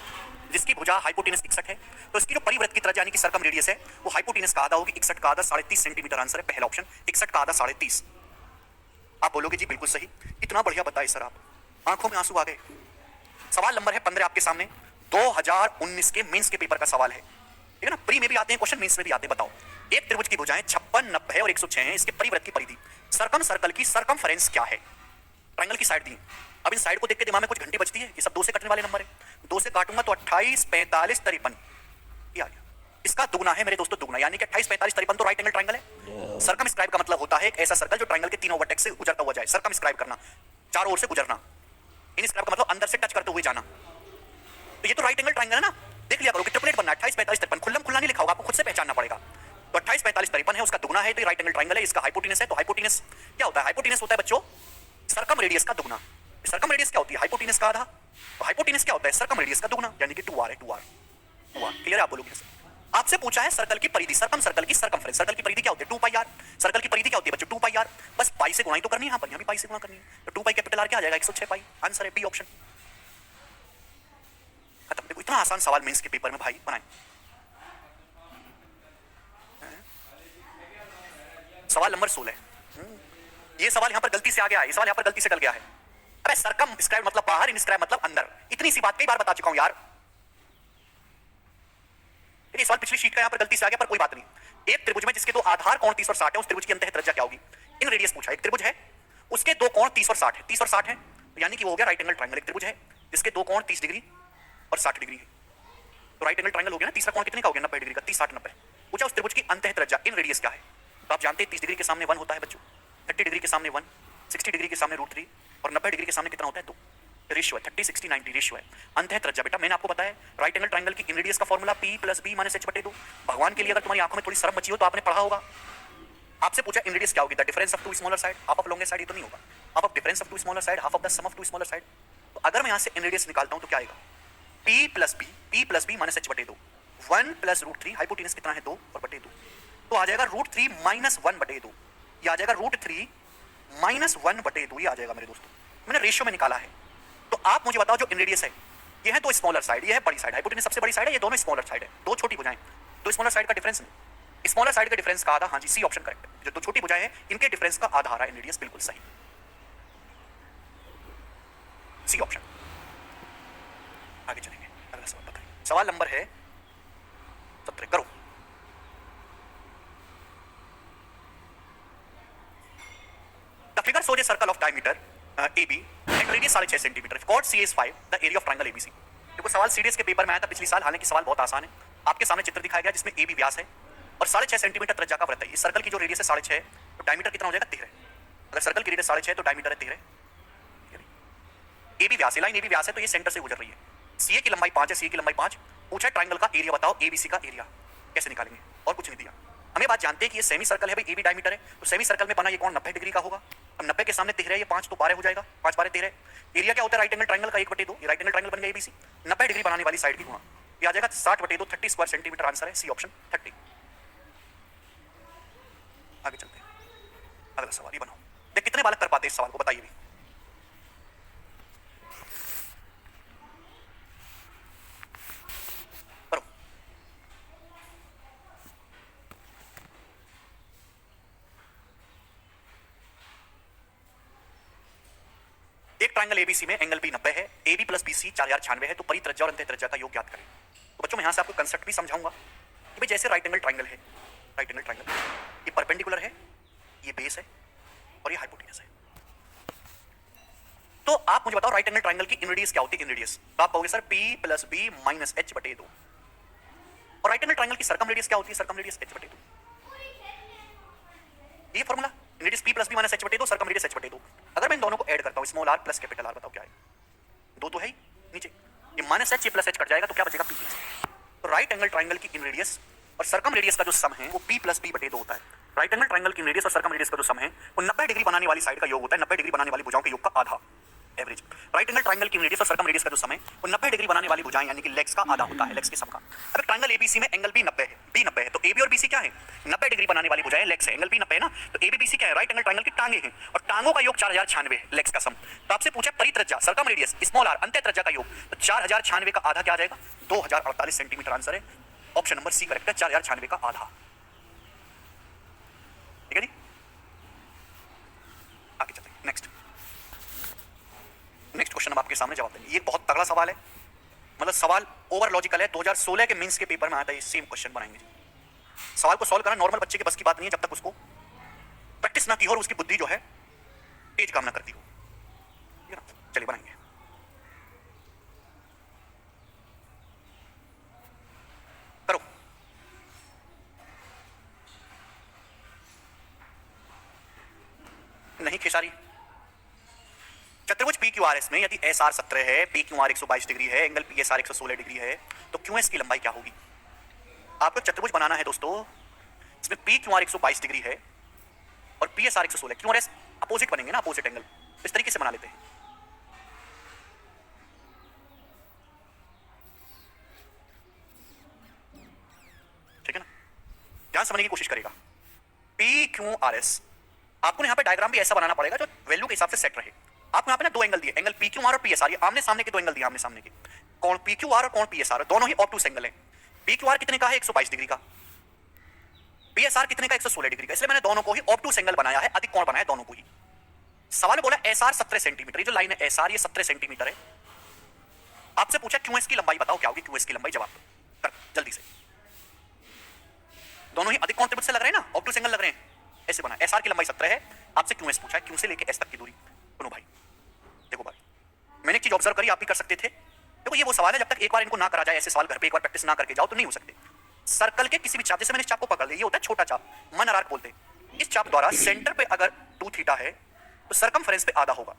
जिसकी भुजा हाइपोटेनस 61 है। तो इसकी जो परिवृत्त की त्रिज्या यानी कि सरकम रेडियस है वो हाइपोटेनस का आधा होगी, 61 का आधा 30.5 सेंटीमीटर। आंसर है पहला ऑप्शन, 61 का आधा 30.5। आप बोलोगे जी बिल्कुल सही, इतना बढ़िया बताइए सर आप, आंखों में आंसू आ गए। सवाल नंबर है 15 आपके सामने, 2019 के मेंस के पेपर का सवाल है, ठीक है ना। प्री में भी आते हैं क्वेश्चन, मेंस में भी आते हैं। बताओ, एक त्रिभुज की भुजाएं 56 90 और 106 हैं, इसके परिवृत्त की परिधि सरकम सर्कल की सरकमफेरेंस क्या है? ट्रायंगल की साइड दी, अब इन साइड को देख के दिमाग में कुछ घंटी बजती है, ये सब 2 से कटने वाले नंबर है, 2 से काटूंगा तो 28 45 53 ये आ गया। इसका दुगना है मेरे दोस्तों, दुगना, यानी कि 28 45 53 तो राइट एंगल ट्रायंगल है। सर्कमस्क्राइब का मतलब होता है एक ऐसा सर्कल जो ट्रायंगल के तीनों वर्टेक्स से गुजरता हुआ जाए। सर्कमस्क्राइब करना, चारों ओर से गुजरना। इनस्क्राइब का मतलब अंदर से टच करते हुए जाना। तो ये तो राइट एंगल ट्रायंगल है ना, देख लिया करो कि ट्रिपलेट बनना है। 28 45 53 खुल्लम खुल्ला नहीं लिखा होगा, आपको खुद से पहचानना पड़ेगा। तो 28 45 53 है, उसका दुगना है, तो राइट एंगल ट्रायंगल है। इसका हाइपोटेनस है, तो हाइपोटेनस क्या होता है? हाइपोटेनस होता है बच्चों सरकम रेडियस का दुगना। सरकम रेडियस क्या होती है? हाइपोटेनस का आधा। तो हाइपोटेनस क्या होता है? सरकम रेडियस का दुगना, यानी कि 2r है, 2r। क्लियर है? आप बोलोगे आपसे पूछा है सर्कल की परिधि, सरकम सर्कल की सरकमफ्रेंस, सर्कल की परिधि क्या होती है? 2πr। सर्कल की परिधि क्या होती है बच्चों? 2πr। बस पाई से गुणा ही तो करनी है, यहां पर यहां भी पाई से गुणा करनी है, तो 2π कैपिटल R क्या आ जाएगा? 106 पाई। आंसर है बी ऑप्शन, खत्म। देखो इतना आसान सवाल मेंस के पेपर में भाई बनाए। सवाल नंबर 16, ये सवाल यहां पर गलती से आ गया है, ये सवाल यहां पर गलती से डल गया है। अरे सरकम स्क्राइब मतलब बाहर, इनस्क्राइब मतलब अंदर। इतनी सी बात कई बार बता चुका हूं यार। ये सवाल पिछली शीट का यहां पर गलती से आ गया, पर कोई बात नहीं। एक त्रिभुज में जिसके दो आधार कोण 30 और 60 है, उस त्रिभुज की अंतः त्रिज्या क्या होगी? इन रेडियस पूछा। एक त्रिभुज है, उसके दो कोण 30 और 60 है, 30 और 60 है, यानी कि वो हो गया राइट एंगल ट्रायंगल। एक त्रिभुज है जिसके दो कोण 30 डिग्री और 60 डिग्री है, तो राइट एंगल ट्रायंगल हो गया ना। तीसरा कोण कितने का हो गया? 90 डिग्री का। 30 60 90। पूछा उस त्रिभुज की अंतः त्रिज्या इन रेडियस क्या है? तो आप जानते हैं 30 डिग्री के सामने 1 होता है बच्चों, 30 डिग्री के सामने 1, 60 डिग्री के सामने √3 और 90 डिग्री के सामने कितना होता है? 2। रेशियो है 30 60 90 रेशियो है। अंतः त्रिज्या बेटा मैंने आपको बताया राइट एंगल ट्रायंगल की इन रेडियस का फॉर्मूला P + B - h/2। भगवान के लिए अगर तुम्हारी आंखों में थोड़ी शर्म बची हो तो आपने पढ़ा होगा। आपसे पूछा इन रेडियस क्या होगी? The difference of two smaller side half of longer side. ये तो नहीं होगा, half of difference of two smaller side half of the sum of two smaller side. तो अगर मैं यहां से इन रेडियस निकालता हूं तो क्या आएगा? P + B - h/2 1 + √3, हाइपोटेनस कितना है? 2 और बटे 2, तो आ जाएगा √3 - 1/2। ये आ जाएगा √3 - 1/2। ये आ जाएगा मेरे दोस्तों, मैंने रेशियो में निकाला है। तो आप मुझे बताओ जो इन रेडियस है, ये है तो स्मॉलर साइड, ये है बड़ी साइड, हाइपोटेनस सबसे बड़ी साइड है, ये दोनों स्मॉलर साइड है, दो छोटी भुजाएं, तो स्मॉलर साइड का डिफरेंस नहीं, स्मॉलर साइड के डिफरेंस का आधा। हाँ जी, सी ऑप्शन करेक्ट। जो दो छोटी भुजाएं हैं इनके डिफरेंस का आधा आ रहा है इन रेडियस, बिल्कुल सही, सी ऑप्शन। आगे चलेंगे, अगला सवाल बताइए। सवाल नंबर है 17, करो। The figure shows a circle of diameter AB and radius 6.5 centimetre. Chord C is 5, the area of triangle ABC. देखो सवाल सीडीएस के पेपर में आया था पिछली साल, हालांकि सवाल बहुत आसान है। आपके सामने चित्र दिखाया गया जिसमें AB व्यास है और 6.5 सेंटीमीटर त्रिज्या का वृत्त है। इस सर्कल की जो रेडियस है 6.5, तो डायमीटर कितना हो जाएगा 13। अगर सर्कल की रेडियस 6.5 तो डायमीटर है 13। AB व्यास है, लाइन AB व्यास है, तो ये सेंटर से गुजर रही है। CA की लंबाई 5 है, CA की लंबाई 5। पूछा ट्रायंगल का एरिया बताओ, ABC का एरिया कैसे निकालेंगे, और कुछ नहीं दिया। हमें बात जानते हैं कि ये सेमी सर्कल है भाई, AB डायमीटर है, तो सेमी सर्कल में बना ये कोण 90 डिग्री का होगा। अब 90 के सामने 13 है, ये 5 तो 12 हो जाएगा, 5 12 13। एरिया क्या होता है राइट एंगल ट्रायंगल का, 1/2। ये राइट एंगल ट्रायंगल बन गया ABC, 90 डिग्री बनाने वाली साइड की गुणा, ये आ जाएगा 60/2, 30 स्क्वायर सेंटीमीटर। आंसर है सी ऑप्शन 30। आगे चलते हैं, अगला सवाल ये बनाओ। देख कितने बालक कर पाते हैं इस सवाल को, बताइए भी। करो। एक ट्रायंगल एबीसी में एंगल बी 90 है, AB प्लस BC 4096 है, तो परित्रिज्या और अंतःत्रिज्या का योग ज्ञात करें। तो बच्चों मैं यहां से आपको कंसेप्ट भी समझाऊंगा कि भाई जैसे राइट एंगल ट्रायंगल है, राइट एंगल ट्रायंगल ये परपेंडिकुलर है, ये बेस है और ये हाइपोटेन्यूस है। तो आप मुझे बताओ राइट एंगल ट्रायंगल की इनरेडियस क्या होती है? इनरेडियस तो आप कहोगे sir P plus B minus H/2। और राइट एंगल ट्रायंगल की सर्कमरेडियस क्या होती है? Circumradius H/2। ये formula inradius P plus B minus H/2, circumradius H/2। अगर मैं इन दोनों को ऐड करता हूं, small r plus capital R, बताओ क्या है? दो तो है ही नीचे, ये minus H plus H cut जाएगा तो क्या बचेगा? P। तो राइट एंगल ट्रायंगल की इनरेडियस और सर्कमरेडियस का जो सम है वो P प्लस B/2 होता है। राइट एंगल ट्रायंगल की इनरेडियस और सर्कमरेडियस का जो सम है वो 90 डिग्री बनाने वाली साइड का योग होता है, 90 डिग्री बनाने वाली भुजाओं के योग का आधा, एवरेज। राइट एंगल ट्रायंगल की रेडियस और सर्कमरेडियस का जो सम है वो 90 डिग्री बनाने वाली भुजाएं यानी कि लेग्स का आधा होता है, लेग्स के सम का। अब ट्रायंगल एबीसी में एंगल बी 90 है, बी 90 है, तो एबी और बीसी क्या है? 90 डिग्री बनाने वाली भुजाएं लेग्स है। एंगल बी 90 है ना, तो एबी बीसी क्या है? राइट एंगल ट्रायंगल की टांगे हैं और टांगों का योग 4096 है, लेग्स का सम। तो आपसे पूछा परित्रिज्या, सर्कमरेडियस, स्मॉल r, अंतःत्रिज्या का योग, तो 4096 का आधा क्या आ जाएगा? 2048 सेंटीमीटर। आंसर है ऑप्शन नंबर सी करेक्ट है, 4096 का आधा। ठीक है जी, आगे चलते हैं। नेक्स्ट क्वेश्चन हम आपके सामने जवाब देंगे। ये बहुत तगड़ा सवाल है, मतलब सवाल ओवर लॉजिकल है। 2016 के मेंस के पेपर में आता है, ये सेम क्वेश्चन बनाएंगे। सवाल को सॉल्व करना नॉर्मल बच्चे के बस की बात नहीं है जब तक उसको प्रैक्टिस ना की हो और उसकी बुद्धि जो है तेज काम ना करती हो। चलिए बनाएंगे। करो। नहीं खेसारी, चतुर्भुज PQRS में यदि SR 17 है, PQR 122 डिग्री है, एंगल PSR 116 डिग्री है, तो QS की लंबाई क्या होगी? आपको चतुर्भुज बनाना है दोस्तों, इसमें PQR 122 डिग्री है और PSR 116। QRS अपोजिट बनेंगे ना, अपोजिट एंगल, इस तरीके से बना लेते हैं। ठीक है ना, ध्यान समझने की कोशिश करेगा। PQRS आपको यहाँ पे डायग्राम भी ऐसा बनाना पड़ेगा जो वैल्यू के हिसाब से सेट रहे। आपको यहाँ पे ना दो एंगल दिए, एंगल PQR और PSR, ये आमने सामने के दो एंगल दिए, आमने सामने के। कौन PQR और कौन PSR, दोनों ही ऑब्टूस एंगल हैं। PQR कितने का है? 122 डिग्री का। PSR कितने का? 116 डिग्री का। इसलिए मैंने दोनों को ही ऑब्टूस एंगल बनाया है, अधिक कोण बनाया दोनों को ही। सवाल बोला SR 17 सेंटीमीटर, ये जो लाइन है SR ये 17 सेंटीमीटर है। आपसे पूछा QS की लंबाई बताओ, क्या होगी QS की लंबाई? जवाब कर जल्दी से। दोनों ही अधिक कोण त्रिभुज से लग रहे हैं ना, ऑब्टूस एंगल लग रहे हैं, ऐसे बना। SR की लंबाई 17 है, आपसे QS पूछा है, Q से लेके S तक की दूरी। सुनो भाई, देखो भाई, मैंने एक चीज ऑब्जर्व करी, आप भी कर सकते थे। देखो ये वो सवाल है, जब तक एक बार इनको ना करा जाए, ऐसे सवाल घर पे एक बार प्रैक्टिस ना करके जाओ तो नहीं हो सकते। सर्कल के किसी भी चाप, जैसे मैंने इस चाप को पकड़ लिया, ये होता है छोटा चाप, मन आर्क बोलते हैं। इस चाप द्वारा सेंटर पे अगर 2 थीटा है तो सर्कमफ्रेंस पे आधा होगा।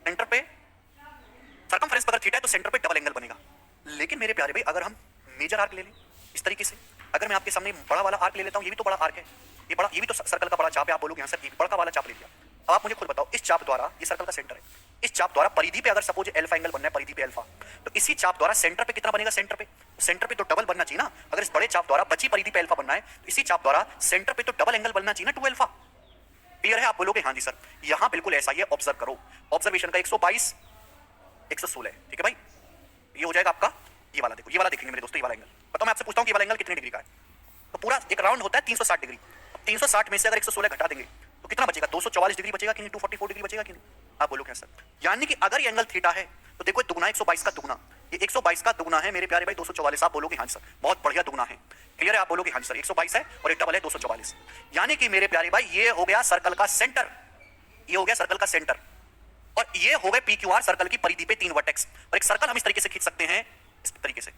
सेंटर पे सर्कमफ्रेंस पे अगर थीटा है तो सेंटर पे डबल एंगल बनेगा। लेकिन मेरे प्यारे भाई, अगर हम मेजर आर्क ले लें इस तरीके से, अगर मैं आपके सामने बड़ा वाला आर्क ले लेता हूं, ये भी तो बड़ा आर्क है, ये भी तो सर्कल का बड़ा चाप है। आप बोलोगे यहां सर ये बड़ा वाला चाप ले लिया। अब आप मुझे खुद बताओ, इस चाप द्वारा, ये सर्कल का सेंटर है, इस चाप द्वारा परिधि पे अगर सपोज अल्फा एंगल बनना है, परिधि पे अल्फा, तो इसी चाप द्वारा सेंटर पे कितना बनेगा? सेंटर पे तो डबल बनना चाहिए ना। अगर इस बड़े चाप द्वारा बची परिधि पे अल्फा बनना है, तो इसी चाप द्वारा सेंटर पे तो डबल एंगल बनना चाहिए ना, 2 अल्फा। क्लियर है? आप बोलोगे हाँ जी सर, यहां बिल्कुल ऐसा ही है। ऑब्जर्व करो, ऑब्जर्वेशन का 122 116 है, ठीक है भाई। ये हो जाएगा आपका, ये वाला देखो, ये वाला देखेंगे मेरे दोस्तों, ये वाला एंगल। बताओ मैं आपसे पूछता हूं कि ये वाला एंगल कितने डिग्री का है? तो पूरा एक राउंड होता है 360 डिग्री। 360 में से अगर 116 घटा देंगे तो कितना बचेगा? 244 डिग्री बचेगा कि नहीं? 244 डिग्री बचेगा कि नहीं? आप बोलो क्या सर? यानी कि अगर ये एंगल थीटा है तो देखो दुगना 122 का दुगना ये 122 का दुगना है मेरे प्यारे भाई 244। आप बोलोगे हाँ सर, बहुत बढ़िया दुगना है, क्लियर है, आप बोलोगे हाँ सर 122 है और एक डबल है 244। यानी कि मेरे प्यारे भाई ये हो गया सर्कल का सेंटर, ये हो गया सर्कल का सेंटर, और ये हो गए पी क्यू आर सर्कल की परिधि पे 3 वर्टेक्स। और एक सर्कल हम इस तरीके से खींच सकते हैं, इस तरीके से।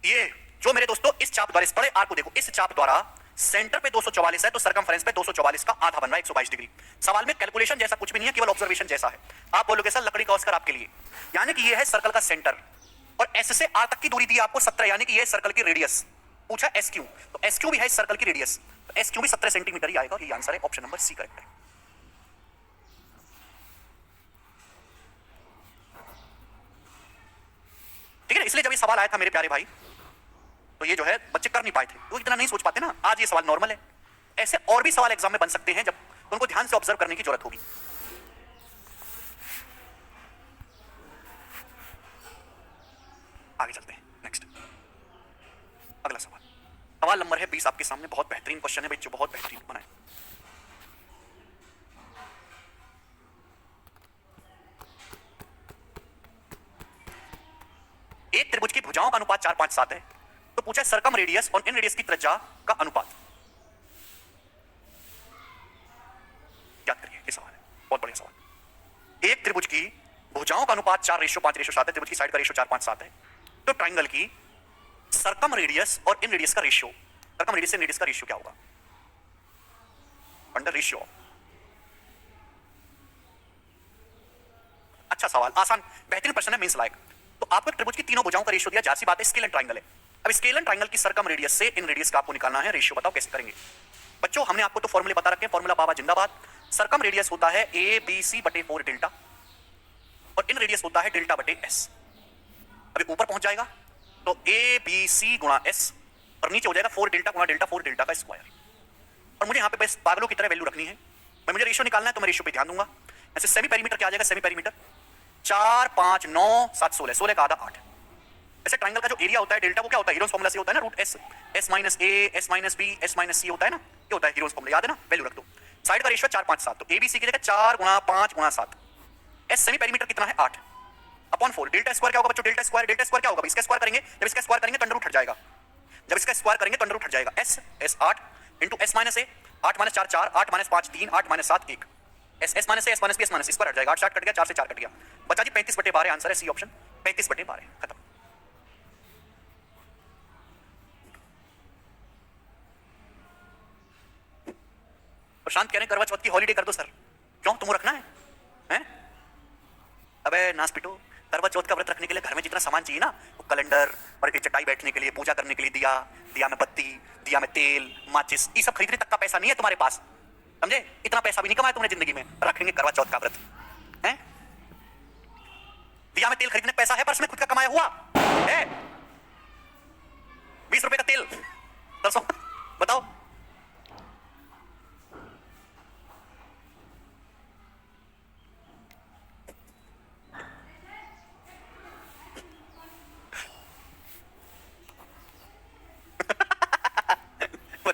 ये जो मेरे दोस्तों इस चाप द्वारा, इस बड़े आर्क को देखो, इस चाप द्वारा सेंटर पे 244 है तो सरकमफ्रेंस पे 244 का आधा बन रहा है 122 डिग्री। सवाल में कैलकुलेशन जैसा कुछ भी नहीं है, केवल ऑब्जर्वेशन जैसा है। आप बोलोगे सर लकड़ी का ऑस्कर आपके लिए, यानी कि ये है सर्कल का सेंटर और एस से आर तक की दूरी दी आपको 17, यानी कि ये सर्कल की रेडियस। पूछा एस क्यू, तो एस क्यू भी है इस सर्कल की रेडियस, तो एस क्यू भी 17 सेंटीमीटर ही आएगा। ये आंसर है, ऑप्शन नंबर सी करेक्ट है। ठीक है ना, इसलिए जब ये सवाल आया था मेरे प्यारे भाई, तो ये जो है बच्चे कर नहीं पाए थे, वो इतना नहीं सोच पाते ना। आज ये सवाल नॉर्मल है, ऐसे और भी सवाल एग्जाम में बन सकते हैं जब उनको ध्यान से ऑब्जर्व करने की जरूरत होगी। आगे चलते हैं, नेक्स्ट अगला सवाल। सवाल नंबर है 20 आपके सामने। बहुत बेहतरीन क्वेश्चन है बच्चों, बहुत बेहतरीन बनाए। एक त्रिभुज की भुजाओं का अनुपात 4 5 7 है, तो पूछा सरकम रेडियस और इन रेडियस की त्रिज्या का अनुपात क्या करिए। ये सवाल है, बहुत बढ़िया सवाल। एक त्रिभुज की भुजाओं का अनुपात 4:5:7 है, त्रिभुज की साइड का रेशियो 4 5 7 है, तो ट्राइंगल की सरकम रेडियस और इन रेडियस का रेशियो, सरकम रेडियस से इन रेडियस का रेशियो क्या होगा? Under ratio. अच्छा सवाल, आसान बेहतरीन प्रश्न है, मींस लायक। तो आपको त्रिभुज की तीनों भुजाओं का रेशियो दिया, जासी बात है स्केल एंड ट्राइंगल है। अब स्केल एंड ट्राइंगल की सरकम रेडियस से इन रेडियस का आपको निकालना है रेशियो। बताओ कैसे करेंगे बच्चों? हमने आपको तो फॉर्मूले बता रखे हैं, फॉर्मूला बाबा जिंदाबाद। सरकम रेडियस होता है ए बी सी बटे 4 डेल्टा और इन रेडियस होता है डेल्टा बटे एस। अभी ऊपर पहुंच जाएगा तो ए बी सी गुणा एस और नीचे हो जाएगा 4 डेल्टा गुणा डेल्टा 4 डेल्टा का स्क्वायर। और मुझे यहाँ पे बस पागलों की तरह वैल्यू रखनी है, मैं मुझे रेशियो निकालना है तो मैं रेशियो पे ध्यान दूंगा। ऐसे सेमी पेरीमीटर क्या आ जाएगा? सेमी पेरीमीटर 4 5 9 7 16, 16 का आधा 8। ऐसे ट्राइंगल का जो एरिया होता है डेल्टा, वो क्या होता है? हीरोस फॉर्मूला से होता है ना, root S, S minus A, S minus B, S minus C होता है ना, ये होता है हीरोस फॉर्मूला, याद है ना? वैल्यू रख दो। साइड का रेशियो 4 5 7, तो ए बी सी की जगह 4 गुणा 5 गुणा 7। एस सेमी पेरीमीटर कितना है? 8 अपॉन 4। डेल्टा स्क्वायर क्या होगा बच्चों? डेल्टा स्क्वायर क्या होगा? इसका स्क्वायर करेंगे, जब इसका स्क्वायर करेंगे तो अंडर रूट हट जाएगा, जब इसका स्क्वायर करेंगे तो अंडर रूट हट जाएगा। S S 8 into S minus A, 8 minus 4 4, 8 minus 5 3, 8 minus 7 1, S S minus A, S minus B, S minus square हट जाएगा, 8 60 कट गया, 4 से 4 कट गया, बचा जी 35/12 आंसर है सी ऑप्शन, 35/12 खत्म। प्रशांत कह रहे करवा चौथ की हॉलीडे कर दो सर। क्यों, तुम रखना है हैं? अबे नास पिटो, करवा चौथ का व्रत रखने के लिए घर में जितना सामान चाहिए ना, वो कैलेंडर और एक चटाई बैठने के लिए, पूजा करने के लिए दिया, दिया में बत्ती, दिया में तेल, माचिस, ये सब खरीदने तक का पैसा नहीं है तुम्हारे पास, समझे? इतना पैसा भी नहीं कमाया तुमने जिंदगी में, रखेंगे करवा चौथ का व्रत हैं? दिया में तेल खरीदने पैसा है पर्स में खुद का कमाया हुआ है? 20 रुपए का तेल सरसों, बताओ।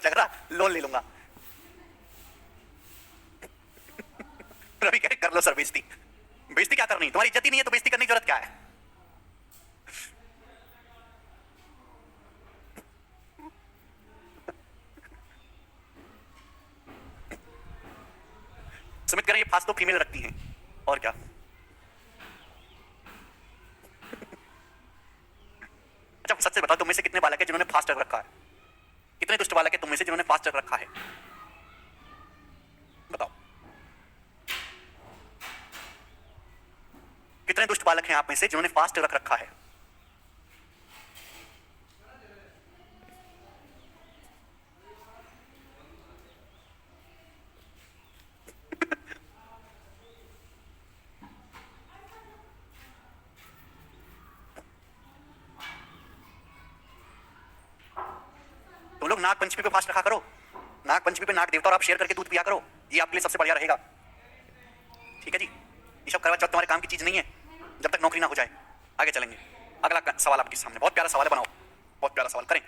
लग रहा लोन ले लूंगा। रवि कह कर लो सर बेइज्जती। बेइज्जती क्या करनी, तुम्हारी इज्जत ही नहीं है तो बेइज्जती करने की जरूरत क्या है? सुमित कह रहे हैं फास्ट तो फीमेल रखती हैं और क्या। अच्छा सच से बताओ, तुम में से कितने बालक है जिन्होंने फास्ट रख रखा है? कितने दुष्ट बालक है तुम में से जिन्होंने फास्ट रख रखा है? बताओ कितने दुष्ट बालक हैं आप में से जिन्होंने फास्ट रख रखा है? तुम लोग नाग पंचमी पे फास्ट रखा करो, नाग पंचमी पे नाग देवता और आप शेयर करके दूध पिया करो, ये आपके लिए सबसे बढ़िया रहेगा। ठीक है जी, ये सब करवा चौथ तुम्हारे काम की चीज नहीं है जब तक नौकरी ना हो जाए। आगे चलेंगे, अगला सवाल आपके सामने, बहुत प्यारा सवाल है, बनाओ, बहुत प्यारा सवाल करें।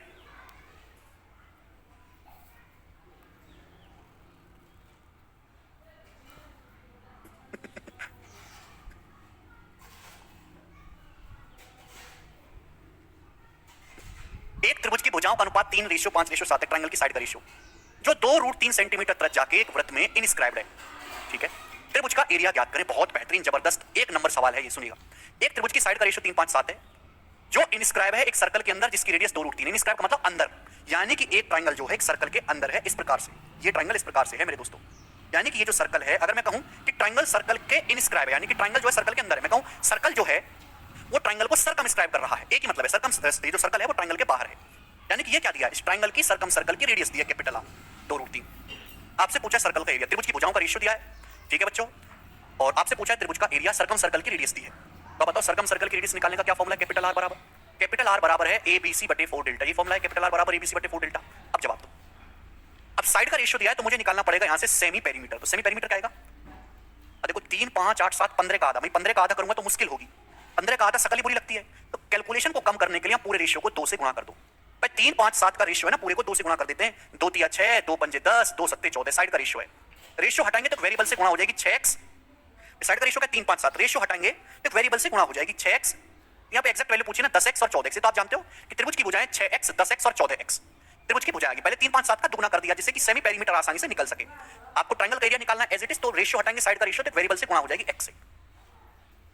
भुजाओं का अनुपात 3:5:7 है ट्रायंगल की साइड का रेशियो, जो 2√3 सेंटीमीटर त्रिज्या के एक वृत्त में इनस्क्राइब्ड है। ठीक है, त्रिभुज का एरिया ज्ञात करें। बहुत बेहतरीन जबरदस्त एक नंबर सवाल है ये, सुनिएगा। एक त्रिभुज की साइड का रेशियो 3:5:7 है, जो इनस्क्राइब है एक सर्कल के अंदर जिसकी रेडियस 2√3। इनस्क्राइब का मतलब अंदर, यानी कि एक ट्रायंगल जो है एक सर्कल के अंदर है। इस प्रकार से ये ट्रायंगल इस प्रकार से है मेरे दोस्तों, यानी कि ये जो सर्कल है, अगर मैं कहूं कि ट्रायंगल सर्कल के इनस्क्राइब है, यानी कि ट्रायंगल जो है सर्कल के अंदर है, मैं कहूं सर्कल जो है वो ट्रायंगल को सरकमस्क्राइब कर रहा है। एक ही मतलब है, सरकम, ये जो सर्कल है वो ट्रायंगल के बाहर है, यानी कि ये क्या दिया है, इस ट्रायंगल की सरकम सर्कल की रेडियस दी है कैपिटल आर 2√3। आपसे पूछा सर्कल का एरिया, त्रिभुज की भुजाओं का रेशियो दिया है, ठीक है बच्चों, और आपसे पूछा है त्रिभुज का एरिया, सरकम सर्कल की रेडियस दी है। तो बताओ सरकम सर्कल की रेडियस निकालने का क्या फॉर्मूला है? कैपिटल आर बराबर, कैपिटल आर बराबर है ABC/4 डेल्टा, ये फॉर्मूला है, कैपिटल आर बराबर ABC/4 डेल्टा। अब जवाब दो। अब साइड का रेशियो दिया है तो मुझे निकालना पड़ेगा यहां से सेमी पेरीमीटर। तो सेमी पेरीमीटर क्या आएगा? देखो 3, 5, 8, 7, 15 का आधा, मैं 15 का आधा करूंगा तो मुश्किल होगी, 15 का आधा शकल ही बुरी लगती है, तो कैलकुलेशन को कम करने के लिए पूरे रेशियो को 2 से गुणा कर दो। भाई 3, 5, 7 का रेशियो है ना, पूरे को 2 से गुणा कर देते हैं। 2 3 6, 2 5 10, 2 7 14 साइड का रेशियो है। रेशियो हटाएंगे तो वेरिएबल से गुणा हो जाएगी 6x। साइड का रेशियो का 3, 5, 7, रेशियो हटाएंगे तो वेरिएबल से गुणा हो जाएगी 6x। यहाँ पे एक्जैक्ट वैल्यू पूछी ना 10x और 14x, तो आप जानते हो कि त्रिभुज की भुजाएं 6x, 10x और 14x त्रिभुज की भुजा आएगी। पहले 3, 5, 7 का दुगना कर दिया जिससे कि सेमी पेरीमीटर आसानी से निकल सके। आपको ट्रायंगल का एरिया निकालना है एज इट इज, तो रेशियो हटाएंगे साइड का रेशियो, तो वेरिएबल से गुणा हो जाएगी x से।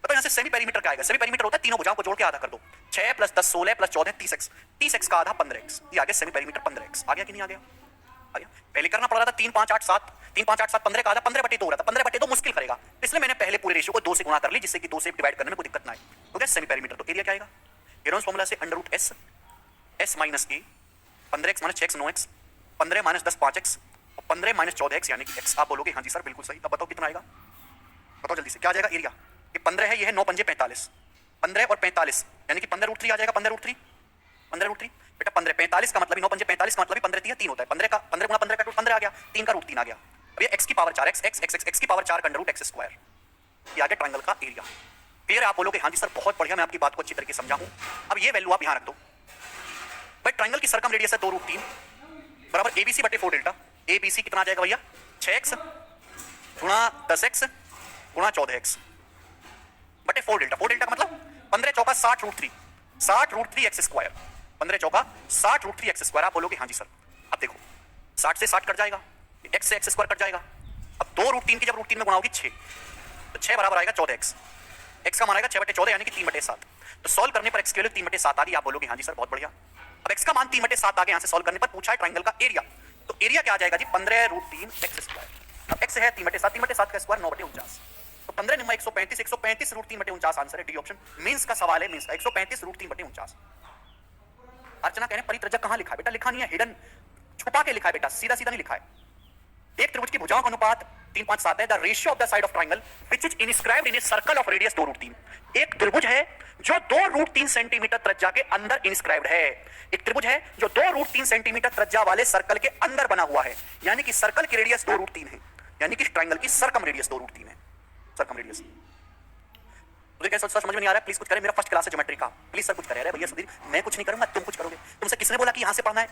बताओ यहाँ से सेमी पेरीमीटर क्या आएगा? सेमी पेरीमीटर होता है तीनों भुजाओं को जोड़ के आधा कर दो, 6 + 10 16 + 14 30x, 30x का आधा 15x, ये आ गया सेमी पेरीमीटर 15x। आ गया कि नहीं आ गया? आ गया। पहले करना पड़ रहा था 3, 5, 8, 7, 3, 5, 8, 7, 15 का आधा 15/2 हो रहा था, 15/2 मुश्किल करेगा, इसलिए मैंने पहले पूरे रेशियो को 2 से गुणा कर ली जिससे कि 2 से डिवाइड करने में कोई दिक्कत ना आए। तो क्या सेमी पेरीमीटर, तो एरिया क्या आएगा? हेरोन्स फॉर्मूला से √s s - a 15x - 6x 9x, 15 - 10 5x और 15 - 14x यानी कि x। आप बोलोगे हाँ जी सर बिल्कुल सही। तब बताओ कितना आएगा? बताओ जल्दी से, क्या आ जाएगा एरिया? ये 15 है, ये है 9 पंजे 45, 15 और 45 यानी कि 15√3 आ जाएगा। 15√3 बेटा 15 45 का मतलब 9 पंजे 45 का मतलब 15 3 होता है। 15 × 15 का 15 आ गया, 3 का √3 आ गया। अब ये x की पावर 4 x की पावर 4 का √x², ये आ गया ट्रायंगल का एरिया। फिर आप बोलोगे हाँ जी सर बहुत बढ़िया, मैं आपकी बात को अच्छी तरीके से समझा हूं। अब ये वैल्यू आप यहां रख दो। भाई ट्रायंगल की सरकम रेडियस है 2√3 बराबर ABC/4 डेल्टा। ABC कितना आ जाएगा भैया? 6x × 10x × 14x बटे 4 डेल्टा। 4 डेल्टा का मतलब 15 चौका 60√3, 60√3x², 15 चौका 60√3x²। आप बोलोगे हाँ जी सर। अब देखो 60 से 60 कट जाएगा, x से x² कट जाएगा। अब 2√3 की जब √3 में गुणा होगी 6, तो 6 बराबर आएगा 14x। x का मान आएगा 6/14 यानी कि 3/7। तो सॉल्व करने पर x की वैल्यू 3/7 आ गई। आप बोलोगे हाँ जी सर बहुत बढ़िया। अब x का मान 3/7 आ गया, यहां से सॉल्व करने पर पूछा है ट्रायंगल का एरिया, तो एरिया क्या आ जाएगा जी? 15√3x²। अब x है 3/7, 3/7 का स्क्वायर 9/49, तो 15 × 135, 135 √3/49 आंसर है। डी ऑप्शन मींस का सवाल है, मींस का 135 √3/49। अर्चना कह रहे परित्रजक कहां लिखा है? बेटा लिखा नहीं है, हिडन छुपा के लिखा है बेटा, सीधा सीधा नहीं लिखा है। एक त्रिभुज की भुजाओं का अनुपात 3, 5, 7 है। The ratio of the side of triangle which is inscribed in a circle of radius 2√3। एक त्रिभुज है जो 2√3 सेंटीमीटर त्रिज्या के अंदर इनस्क्राइब्ड है। एक त्रिभुज है जो 2√3 सेंटीमीटर त्रिज्या वाले सर्कल के अंदर बना हुआ है, यानी कि सर्कल की रेडियस 2√3 है, यानी कि ट्रायंगल की सरकम रेडियस 2√3 है। सरकम रेडियस मुझे कैसा सर समझ में नहीं आ रहा है? प्लीज कुछ करें, मेरा फर्स्ट क्लास है ज्योमेट्री का, प्लीज सर कुछ करें। अरे भैया सुधीर मैं कुछ नहीं करूंगा, तुम कुछ करोगे। तुमसे किसने बोला कि यहां से पढ़ना है?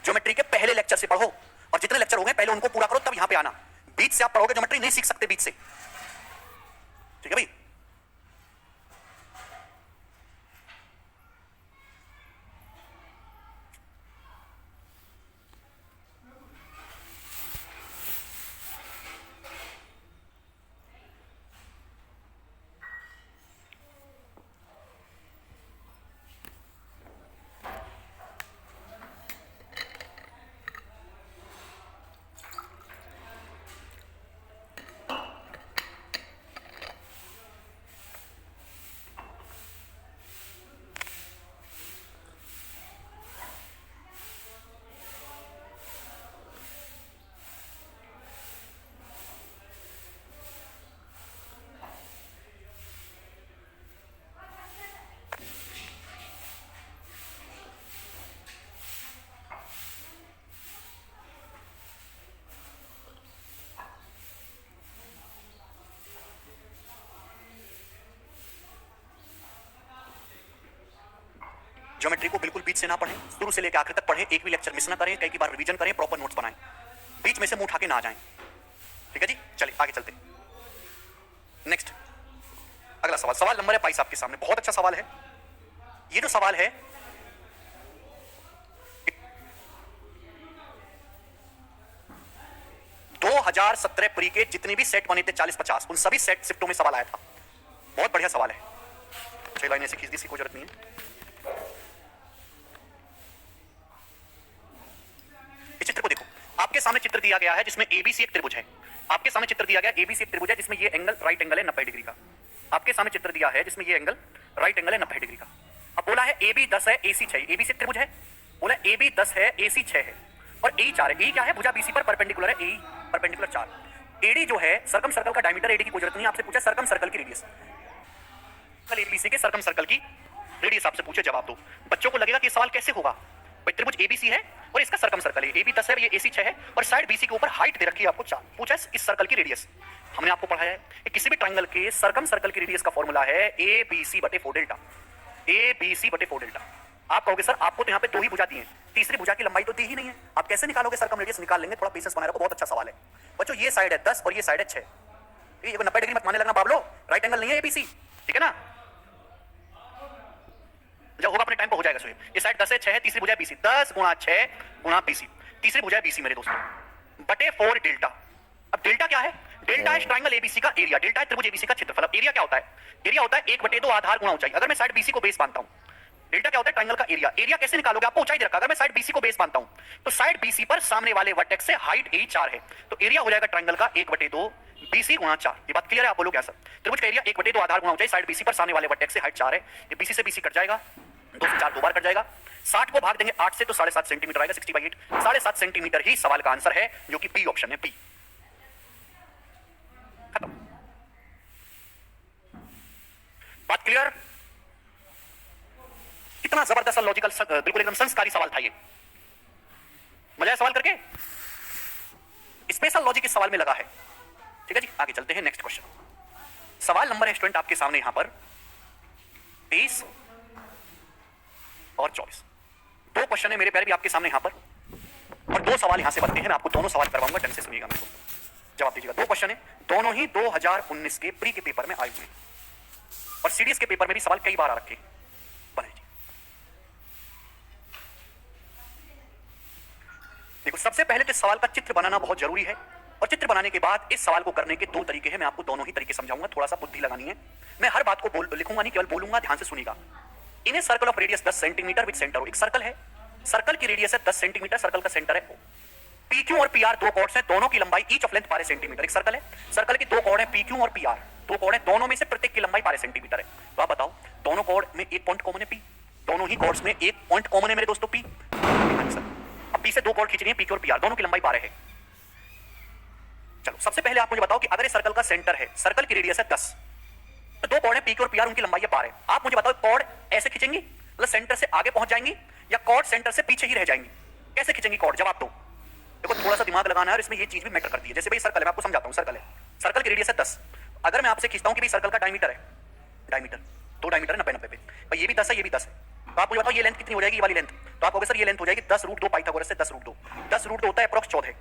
ज्योमेट्री के पहले लेक्चर से पढ़ो, और जितने लेक्चर हो गए पहले उनको पूरा करो, तब यहां पे आना। बीच से आप पढ़ोगे ज्योमेट्री नहीं सीख सकते, बीच से। ठीक है भाई? ज्योमेट्री को बिल्कुल बीच से ना पढ़ें, शुरू से लेकर आखिर तक पढ़ें, एक भी लेक्चर मिस ना करें, कई बार रिवीजन करें, प्रॉपर नोट्स बनाएं, बीच में से मुंह उठा के ना आ जाएं। ठीक है जी? चलिए आगे चलते। नेक्स्ट अगला सवाल, सवाल नंबर है 22 आपके सामने। बहुत अच्छा सवाल है ये। जो सवाल है 2017 प्री के जितने भी सेट बने थे 40-50 उन सभी सेट शिफ्टों में सवाल आया था। बहुत बढ़िया सवाल है। 6 लाइनें ऐसे खींच दी, इसकी कोई जरूरत नहीं है। इस चित्र को देखो, आपके सामने चित्र दिया गया है जिसमें एबीसी एक त्रिभुज है। आपके सामने चित्र दिया गया एबीसी एक त्रिभुज है जिसमें ये एंगल राइट एंगल है 90 डिग्री का। आपके सामने चित्र दिया है जिसमें ये एंगल राइट एंगल है 90 डिग्री का। अब बोला है AB 10 है AC 6 है। ABC एक त्रिभुज है, बोला AB 10 है AC 6 है और AE 4 है। AE क्या है? भुजा BC पर परपेंडिकुलर है, AE परपेंडिकुलर 4। AD जो है सर्कम सर्कल का डायमीटर, AD की कोई जरूरत नहीं है। आपसे पूछा सर्कम सर्कल की रेडियस, ABC के सर्कम सर्कल की रेडियस आपसे पूछे, जवाब दो। बच्चों को लगेगा कि सवाल कैसे होगा, भाई त्रिभुज ABC है और इसका सर्कम सर्कल है, AB 10 है, ये AC 6 है और साइड BC के ऊपर हाइट दे रखी है आपको 4। पूछा इस सर्कल की रेडियस। हमने आपको पढ़ाया है कि किसी भी ट्रायंगल के सर्कम सर्कल की रेडियस का फॉर्मूला है ABC/4 डेल्टा। ABC/4 delta. आप कहोगे सर आपको तो यहाँ पे 2 ही भुजा दी है, तीसरी भुजा की लंबाई तो दी ही नहीं है, आप कैसे निकालोगे सर्कम रेडियस? निकाल लेंगे, थोड़ा पेशेंस बनाए रखो। बहुत अच्छा सवाल है बच्चों। ये साइड है 10 और ये साइड है 6। ये 90 डिग्री मत मानने लगना बाबलो, राइट एंगल नहीं है ABC, ठीक है ना? जब होगा अपने टाइम पे हो जाएगा। ये साइड 10 है, 6 है, तीसरी भुजा BC, 10 गुणा 6 गुणा BC, तीसरी भुजा BC मेरे दोस्तों बटे 4 डेल्टा। अब डेल्टा क्या है? डेल्टा है ट्रायंगल ABC का एरिया, डेल्टा है त्रिभुज ABC का क्षेत्रफल। अब एरिया क्या होता है? एरिया होता है 1/2 आधार गुणा ऊंचाई। अगर मैं साइड BC को बेस मानता हूं, डेल्टा क्या होता है? ट्रायंगल का एरिया। एरिया कैसे निकालोगे? आपको ऊंचाई दे रखा है। अगर मैं साइड BC को बेस मानता हूं तो साइड BC पर सामने वाले वर्टेक्स से हाइट AE 4 है, तो एरिया हो जाएगा ट्रायंगल का 1/2 BC गुणा 4। ये बात क्लियर है? आप बोलो क्या सर? त्रिभुज का एरिया 1/2 आधार गुणा ऊंचाई, साइड BC पर सामने वाले वर्टेक्स से हाइट 4 है। ये BC से BC कट जाएगा, 2 से 4 2 बार कट जाएगा। 60 को भाग देंगे 8 से तो 7.5 सेंटीमीटर आएगा, 60/8। 7.5 सेंटीमीटर ही सवाल का आंसर है, जो कि बी ऑप्शन है, बी। खत्म। बात क्लियर? कितना जबरदस्त लॉजिकल, बिल्कुल एकदम संस्कारी सवाल था ये। मजा आया सवाल करके? स्पेशल लॉजिक इस सवाल में लगा है। ठीक है जी, आगे चलते हैं। Next question. सवाल नंबर है स्टूडेंट आपके सामने यहां पर 23 और 24। 2 क्वेश्चन है मेरे प्यारे भी आपके सामने यहां पर, और 2 सवाल यहां से बनते हैं। मैं आपको दोनों सवाल करवाऊंगा, ढंग से सुनिएगा, मेरे को जवाब दीजिएगा। 2 क्वेश्चन है, दोनों ही 2019 के प्री के पेपर में आए हुए और सीडीएस के पेपर में भी सवाल कई बार आ रखे बने जी। देखो, सबसे पहले तो इस सवाल का चित्र बनाना बहुत जरूरी है, और चित्र बनाने के बाद इस सवाल को करने के 2 तरीके हैं। मैं आपको दोनों ही तरीके समझाऊंगा, थोड़ा सा बुद्धि लगानी है। मैं हर बात को लिखूंगा नहीं, केवल बोलूंगा, ध्यान से सुनिएगा। In a circle of radius 10 centimetre with centre, एक सर्कल है, सर्कल की रेडियस है 10 सेंटीमीटर, सर्कल का सेंटर है O। PQ और PR 2 कॉर्ड्स हैं, दोनों की लंबाई ईच ऑफ लेंथ 12 सेंटीमीटर। एक सर्कल है, सर्कल की 2 कॉर्ड हैं PQ और PR, 2 कॉर्ड हैं, दोनों में से प्रत्येक की लंबाई 12 सेंटीमीटर है। तो आप बताओ, दोनों कॉर्ड में एक पॉइंट कॉमन है P, दोनों ही कॉर्ड्स में एक पॉइंट कॉमन है मेरे दोस्तों P। अब P से 2 कॉर्ड खींचनी है, PQ और PR, दोनों की लंबाई 12 है। चलो, सबसे पहले आप मुझे बताओ कि अगर इस सर्कल का सेंटर है, सर्कल की रेडियस है 10, तो 2 कॉर्ड है PQ और PR, उनकी लंबाई है 12। आप मुझे बताओ, कॉर्ड ऐसे खींचेंगी, मतलब सेंटर से आगे पहुंच जाएंगी, या कॉर्ड सेंटर से पीछे ही रह जाएंगी? कैसे खींचेंगी कॉर्ड? जवाब दो। देखो, थोड़ा सा दिमाग लगाना है, और इसमें ये चीज भी मैटर करती है। जैसे भाई सर्कल है, मैं आपको समझाता हूं। सर्कल है, सर्कल की रेडियस है 10। अगर मैं आपसे खींचता हूं कि भाई सर्कल का डायमीटर है, डायमीटर 2 डायमीटर 90 पे, भाई ये भी 10 है, ये भी 10 है, तो आप मुझे बताओ ये लेंथ कितनी हो जाएगी? ये वाली लेंथ, तो आप कहोगे सर ये लेंथ हो जाएगी 10√2 पाइथागोरस से 10√2। 10√2 होता है अप्रॉक्स 14,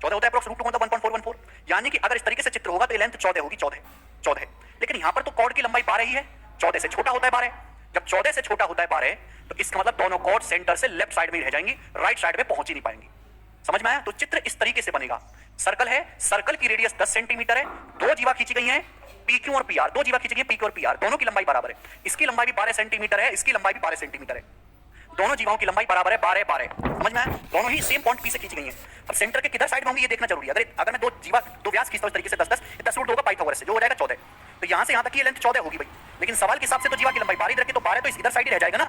14 होता है अप्रॉक्स, √2 होता है 1.414। यानी कि अगर इस तरीके से चित्र होगा तो ये लेंथ 14 होगी, 14। लेकिन यहां पर तो कॉर्ड की लंबाई 12 ही है, 14 से छोटा होता है 12। जब 14 से छोटा होता है 12, तो इसका मतलब दोनों कॉर्ड सेंटर से लेफ्ट साइड में ही रह जाएंगी, राइट साइड में पहुंच ही नहीं पाएंगी। समझ में आया? तो चित्र इस तरीके से बनेगा। सर्कल है, सर्कल की रेडियस 10 सेंटीमीटर है, 2 जीवा खींची गई हैं PQ और PR, 2 जीवा खींची गई हैं PQ और PR, दोनों की लंबाई बराबर है। इसकी लंबाई भी 12 सेंटीमीटर है, इसकी लंबाई भी 12 सेंटीमीटर है, दोनों जीवाओं की लंबाई बराबर है, 12 समझ में आया? दोनों ही सेम पॉइंट P से खींची गई हैं। अब सेंटर के किधर साइड में होंगी ये देखना जरूरी है। अगर मैं 2 व्यास खींचता हूं इस तरीके से 10 10 होगा पाइथागोरस से, जो हो जाएगा 14। तो यहां से यहां तक की लेंथ 14 होगी भाई, लेकिन सवाल के हिसाब से तो जीवा की लंबाई 12 रखी, तो 12 तो इधर साइड ही रह जाएगा ना।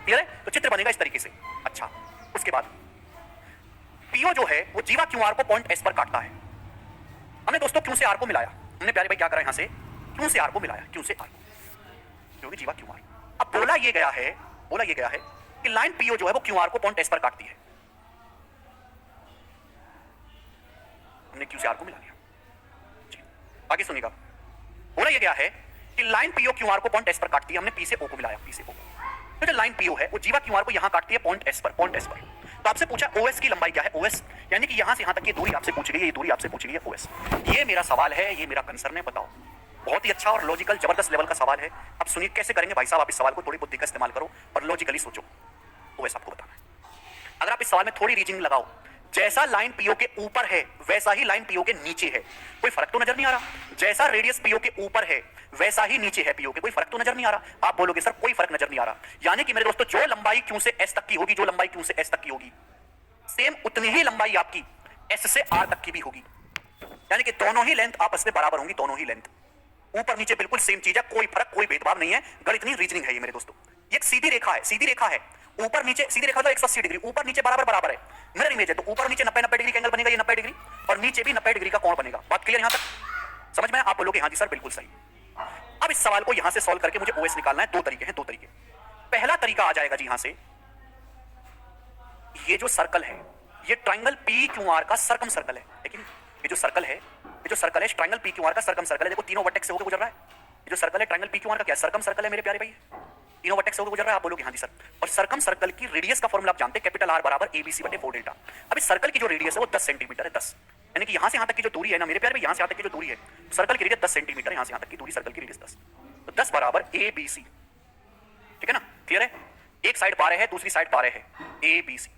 क्लियर है? तो चित्र बनेगा इस तरीके से। अच्छा, उसके बाद PO जो है वो जीवा QR को पॉइंट S पर काटता है। हमने दोस्तों Q से R को मिलाया। हमने प्यारे भाई क्या करा, यहां से Q से R को मिलाया, Q से R को, जो कि जीवा QR। अब बोला ये गया है कि लाइन PO जो है वो QR को पॉइंट S पर काटती है। हमने Q से R को मिला लिया जी। आगे सुनिएगा, बोला ये गया है कि लाइन PO QR को पॉइंट S पर काटती है। हमने P से O को मिलाया, P से O। तो जो लाइन PO है वो जीवा QR को यहां काटती है पॉइंट S पर। तो आपसे पूछा OS की लंबाई क्या है? OS यानी कि यहां से यहां तक की दूरी आपसे पूछ रही है, ये दूरी आपसे पूछ रही है OS। ये मेरा सवाल है, ये मेरा कंसर्न है। बताओ, बहुत ही अच्छा और लॉजिकल जबरदस्त लेवल का सवाल है। अब सुनिए कैसे करेंगे भाई साहब। आप इस सवाल को थोड़ी बुद्धि का इस्तेमाल करो और लॉजिकली सोचो। OS आपको बताना है। अगर आप इस सवाल में थोड़ी रीजनिंग लगाओ, जैसा लाइन पीओ के ऊपर है वैसा ही लाइन पीओ के नीचे है, कोई फर्क तो नजर नहीं आ रहा। जैसा रेडियस पीओ के ऊपर है वैसा ही नीचे है पीओ के, कोई फर्क तो नजर नहीं आ रहा। आप बोलोगे सर कोई फर्क नजर नहीं आ रहा, यानी कि मेरे दोस्तों जो लंबाई क्यू से एस तक की होगी, जो लंबाई क्यू से एस तक की होगी, सेम उतनी ही लंबाई आपकी एस से आर तक की भी होगी, यानी कि दोनों ही लेंथ आपस में बराबर होंगी, दोनों ही लेंथ ऊपर नीचे बिल्कुल सेम चीज है, कोई फर्क कोई भेदभाव नहीं है। गणित नहीं रीजनिंग है ये मेरे दोस्तों। ये एक सीधी रेखा है, सीधी रेखा है, ऊपर नीचे सीधी रेखा मतलब 180 डिग्री, ऊपर नीचे बराबर बराबर है, मिरर इमेज है, तो ऊपर नीचे 90 डिग्री का एंगल बनेगा, ये 90 डिग्री, और नीचे भी 90 डिग्री का कोण बनेगा। बात क्लियर यहां तक समझ में? आप बोलोगे हाँ जी सर बिल्कुल सही। अब इस सवाल को यहां से सॉल्व करके मुझे ओएस निकालना है। दो तरीके हैं, दो तरीके। पहला तरीका आ जाएगा जी यहां से, ये जो सर्कल है ये ट्राइंगल पी क्यू आर का सर्कम सर्कल है, लेकिन ये जो सर्कल है, ये जो सर्कल है ट्राइंगल पी क्यू आर का सर्कम सर्कल है। देखो तीनों वर्टेक्स से होकर गुजर रहा है, ये जो सर्कल है ट्राइंगल पी क्यू आर का क्या सर्कम सर्कल है मेरे प्यारे भाई, तीनों वर्टेक्स से होकर गुजर रहा है। आप बोलोगे हाँ जी सर। और सर्कम सर्कल की रेडियस का फॉर्मूला आप जानते हैं, कैपिटल आर बराबर एबीसी बटे 4 डेल्टा। अब इस सर्कल की जो रेडियस है वो 10 सेंटीमीटर है, 10, यानी कि यहां से यहां तक की जो दूरी है ना मेरे प्यारे भाई, यहां से यहां तक की जो दूरी है सर्कल की रेडियस 10 सेंटीमीटर, यहां से यहां तक की दूरी सर्कल की रेडियस 10, तो 10 बराबर एबीसी, ठीक है ना? क्लियर है? एक साइड 12 है, दूसरी साइड 12 है, एबीसी।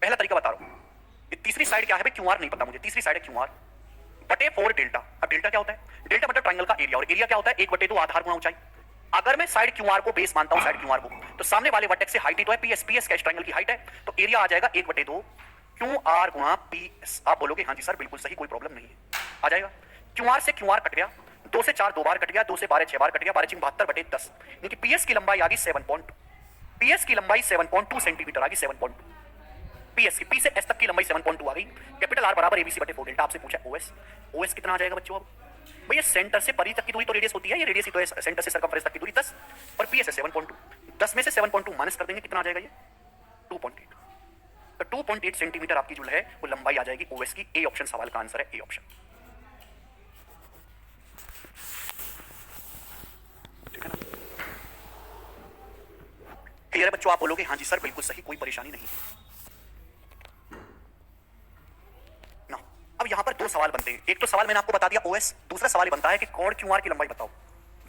पहला तरीका बता रहा हूं। ये तीसरी साइड क्या है भाई? क्यू आर नहीं पता मुझे, तीसरी साइड है क्यू आर बटे 4 डेल्टा। अब डेल्टा क्या होता है? डेल्टा मतलब ट्रायंगल का एरिया, और एरिया क्या होता है? 1/2 आधार गुणा ऊंचाई। अगर मैं साइड क्यू आर को बेस मानता हूं, साइड क्यू आर को, तो सामने वाले वर्टेक्स से हाइट ही तो है, पीएस, पीएस क्या ट्रायंगल की हाइट है, तो एरिया आ जाएगा 1/2 क्यू आर गुणा पीएस। आप बोलोगे हाँ जी सर बिल्कुल सही, कोई प्रॉब्लम नहीं है, आ जाएगा। क्यू आर से क्यू आर कट गया, 2 से 4 2 बार कट गया, 2 से 12 6 बार कट गया, 12 72 बटे 10, यानी कि पीएस की लंबाई आ गई 7.2, पीएस की लंबाई 7.2 सेंटीमीटर आ गई, 7.2 पीएस की, पी से एस तक की लंबाई 7.2 आ गई। कैपिटल आर बराबर एबीसी बटे 4 डेल्टा। आपसे पूछा ओएस, ओएस कितना आ जाएगा बच्चों? अब भैया सेंटर से परी तक की दूरी तो रेडियस होती है, ये रेडियस ही तो है, सेंटर से सर्कमफ्रेंस तक की दूरी 10 और पीएस है 7.2, 10 में से 7.2 माइनस कर देंगे, कितना आ जाएगा ये? 2.8। तो 2.8 सेंटीमीटर आपकी जो है वो लंबाई आ जाएगी ओएस की। ए ऑप्शन सवाल का आंसर है, ए ऑप्शन, ठीक है ना? क्लियर है बच्चों? आप बोलोगे हाँ जी सर बिल्कुल सही, कोई परेशानी नहीं ना। अब यहां पर 2 सवाल बनते हैं, एक तो सवाल मैंने आपको बता दिया ओएस, दूसरा सवाल बनता है कि कॉड क्यूआर की लंबाई बताओ,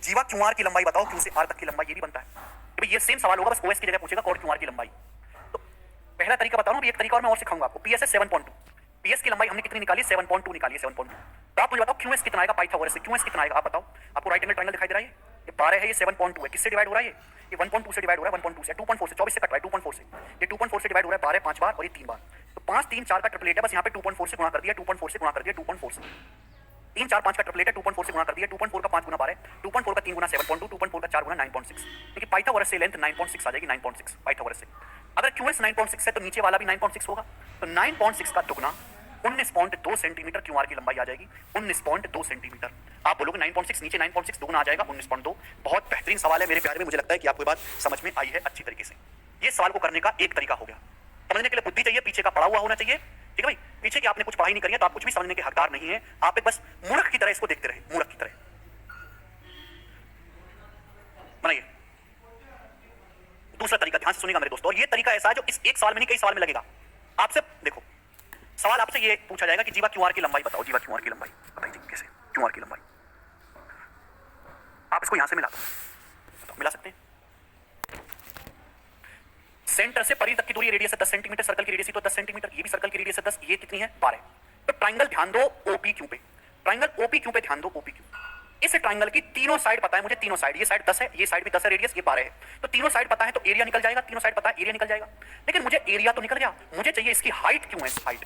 जीवा क्यूआर की लंबाई बताओ, क्यू से आर तक की लंबाई, ये भी बनता है। तो ये सेम सवाल होगा, बस ओएस की जगह पूछेगा कॉड क्यूआर की लंबाई। तो पहला तरीका बताओ ना, एक तरीका और मैं और सिखाऊंगा आपको। पीएस है 7.2, पीएस की लंबाई हमने कितनी निकाली? 7.2 निकाली है, 7.2। तो आप मुझे बताओ क्यूएस कितना आएगा पाइथागोरस से, क्यूएस कितना आएगा आप बताओ? आपको राइट एंगल ट्रायंगल दिखाई दे रहा है, ये 12 है, ये 7.2 है, किससे डिवाइड हो रहा है? ये 1.2 से डिवाइड हो रहा है, 1.2 से, 2.4 से, 24 से कट रहा है, 2.4 से, ये 2.4 से डिवाइड हो रहा है 12 5 बार और ये 3 बार, तो 5 3 4 का ट्रिपलेट है, बस यहाँ पे 2.4 से गुणा कर दिया, 2.4 से गुणा कर दिया, 2.4 से 3 4 5 का ट्रिपलेट है, 2.4 से गुणा कर दिया, 2.4 का 5 गुना 12, 2.4 का 3 गुना 7.2, 2.4 का 4 गुना 9.6, देखिए पाइथागोरस से लेंथ 9.6 आ जाएगी, 9.6 पाइथागोरस से। अगर क्यूएस 9.6 है तो नीचे वाला भी 9.6 होगा, तो 9.6 का दुगना 19.2 सेंटीमीटर क्यूआर की लंबाई आ जाएगी, 19.2 सेंटीमीटर। आप बोलोगे 9.6 नीचे 9.6 दुगना आ जाएगा 19.2। बहुत बेहतरीन सवाल है मेरे प्यारे में, मुझे लगता है कि आपको बात समझ में आई है अच्छी तरीके से। ये सवाल को करने का एक तरीका हो गया। समझने के लिए बुद्धि चाहिए, पीछे का पढ़ा हुआ होना चाहिए, ठीक है भाई? पीछे की आपने कुछ पढ़ाई नहीं करी है तो आप कुछ भी समझने के हकदार नहीं है, आप एक बस मूर्ख की तरह इसको देखते रहे, मूर्ख की तरह बनाइए। दूसरा तरीका ध्यान से सुनिएगा मेरे दोस्तों, और ये तरीका ऐसा है जो इस एक सवाल में नहीं कई सवाल में लगेगा। आपसे देखो सवाल आपसे ये पूछा जाएगा कि जीवा क्यूआर की लंबाई बताओ, जीवा क्यूआर की लंबाई बताइए कैसे, क्यूआर की लंबाई। आप इसको यहां से मिला दो, मिला सकते हैं। सेंटर से परी तक की दूरी रेडियस है 10 सेंटीमीटर, सर्कल की रेडियस तो 10 सेंटीमीटर, ये भी सर्कल की रेडियस है 10, ये कितनी है 12। तो ट्राइंगल ध्यान दो ओपी क्यू पे, ट्राइंगल ओपी क्यू पे ध्यान दो, ओपी क्यू। इस ट्राइंगल की तीनों साइड पता है मुझे, तीनों साइड, ये साइड 10 है, ये साइड भी 10 है, रेडियस ये 12 है, तो तीनों साइड पता है तो एरिया निकल जाएगा, तीनों साइड पता है एरिया निकल जाएगा। लेकिन मुझे एरिया तो निकल गया, मुझे चाहिए इसकी हाइट क्यों है, हाइट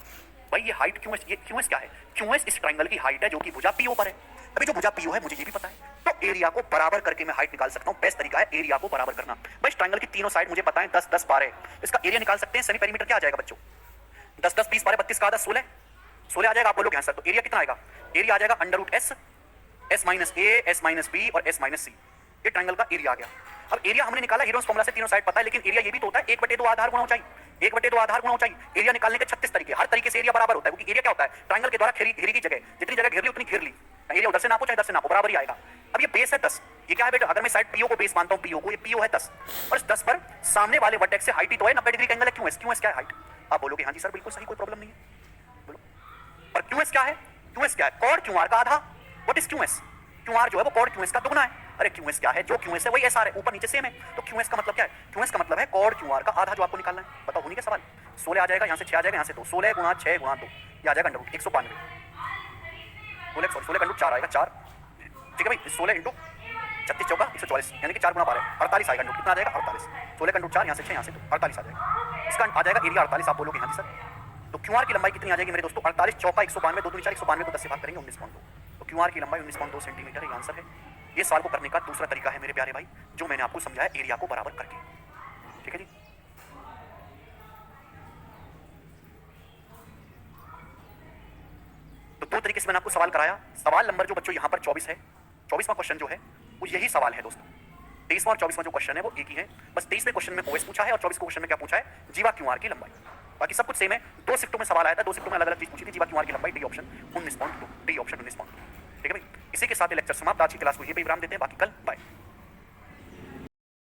भाई ये हाइट क्यों है, ये क्यों क्या है? क्यों इस ट्राइंगल की हाइट है जो कि भुजा पीओ पर है। अभी जो भुजा पीओ है मुझे ये भी पता है, तो एरिया को बराबर करके मैं हाइट निकाल सकता हूं। बेस्ट तरीका है एरिया को बराबर करना। भाई इस ट्राइंगल की तीनों साइड मुझे पता है 10 10 12, इसका एरिया निकाल सकते हैं। सेमी पेरीमीटर क्या आ जाएगा बच्चों? 10 10 20 12 32 का आधा 16, 16 आ जाएगा। आप बोलोगे हाँ सर, तो एरिया कितना आएगा? एरिया आ जाएगा under S, S minus A, S minus B और एस माइनस सी। ये ट्राइंगल का एरिया आ गया। अब एरिया हमने निकाला हीरोस फॉर्मूला से, तीनों साइड पता है, लेकिन एरिया ये भी तो होता है 1/2 आधार गुणा ऊंचाई, 1/2 आधार गुणा ऊंचाई। एरिया निकालने के 36 तरीके, हर तरीके से एरिया बराबर होता है, क्योंकि एरिया क्या होता है? ट्राइंगल के द्वारा घेरी की जगह, जितनी जगह घेर ली उतनी घेर ली, एरिया उधर से नापो चाहे इधर से नापो बराबर ही आएगा। अब ये बेस है 10, ये क्या है बेटा? अगर मैं साइड पीओ को बेस मानता हूं, पीओ को, ये पीओ है 10 और इस 10 पर सामने वाले वर्टेक्स से हाइट ही तो है 90 डिग्री का एंगल है। क्यों क्या है हाइट? आप बोलोगे हाँ जी सर बिल्कुल सही, कोई प्रॉब्लम नहीं है, बोलो। और क्यूएस क्या है? क्यूएस क्या है? कॉड क्यूआर का आधा। What is QS? क्यूआर जो है वो कॉड क्यूएस का दुगना है। अरे क्यूएस क्या है? जो क्यूएस है वही एसआर है, ऊपर नीचे सेम है, तो क्यूएस का मतलब क्या है? क्यूएस का मतलब है कॉड क्यूआर का आधा, जो आपको निकालना है। बताओ होनी क्या सवाल? 16 आ जाएगा, यहाँ से 6 आ जाएगा, यहाँ से 2, 16 गुणा 6 गुणा 2, ये आ जाएगा अंडर रूट 192, 16 का अंडर 4 आएगा 4, ठीक है भाई। 16 इंटू 36 चौका 144, यानी कि 4 गुणा 12 48 आएगा अंडर, कितना आ जाएगा 48, 16 का अंडर 4, यहाँ से 6 यहाँ से 2, 48 आ जाएगा। इसका आ जाएगा एरिया 48, आप बोलोगे हाँ जी सर। तो क्यूआर की लंबाई कितनी आ जाएगी मेरे दोस्तों, 48 चौका 192, 2 4 192 को 10 से भाग करेंगे 19.2, तो क्यूआर की लंबाई 19.2 सेंटीमीटर, ये आंसर है। ये सवाल को करने का दूसरा तरीका है मेरे प्यारे भाई, जो मैंने आपको समझाया एरिया को बराबर करके, ठीक है जी। तो दो तरीके से मैंने आपको सवाल कराया। सवाल नंबर जो बच्चों यहाँ पर 24 है, 24वां क्वेश्चन जो है वो यही सवाल है दोस्तों। 23वां और 24वां जो क्वेश्चन है वो एक ही है, बस 23वें क्वेश्चन में ओएस पूछा है और 24 क्वेश्चन में क्या पूछा है, जीवा क्यूआर की लंबाई। बाकी सब कुछ सेम है। दो शिफ्टों में सवाल आया था, दो शिफ्टों में अलग अलग चीज पूछी थी। जीवा क्यूआर की लंबाई, डी ऑप्शन 19.2, डी ऑप्शन 19.2, ठीक है भाई। इसी के साथ लेक्चर समाप्त। आज की क्लास को ये भी विराम देते हैं, बाकी कल बाय।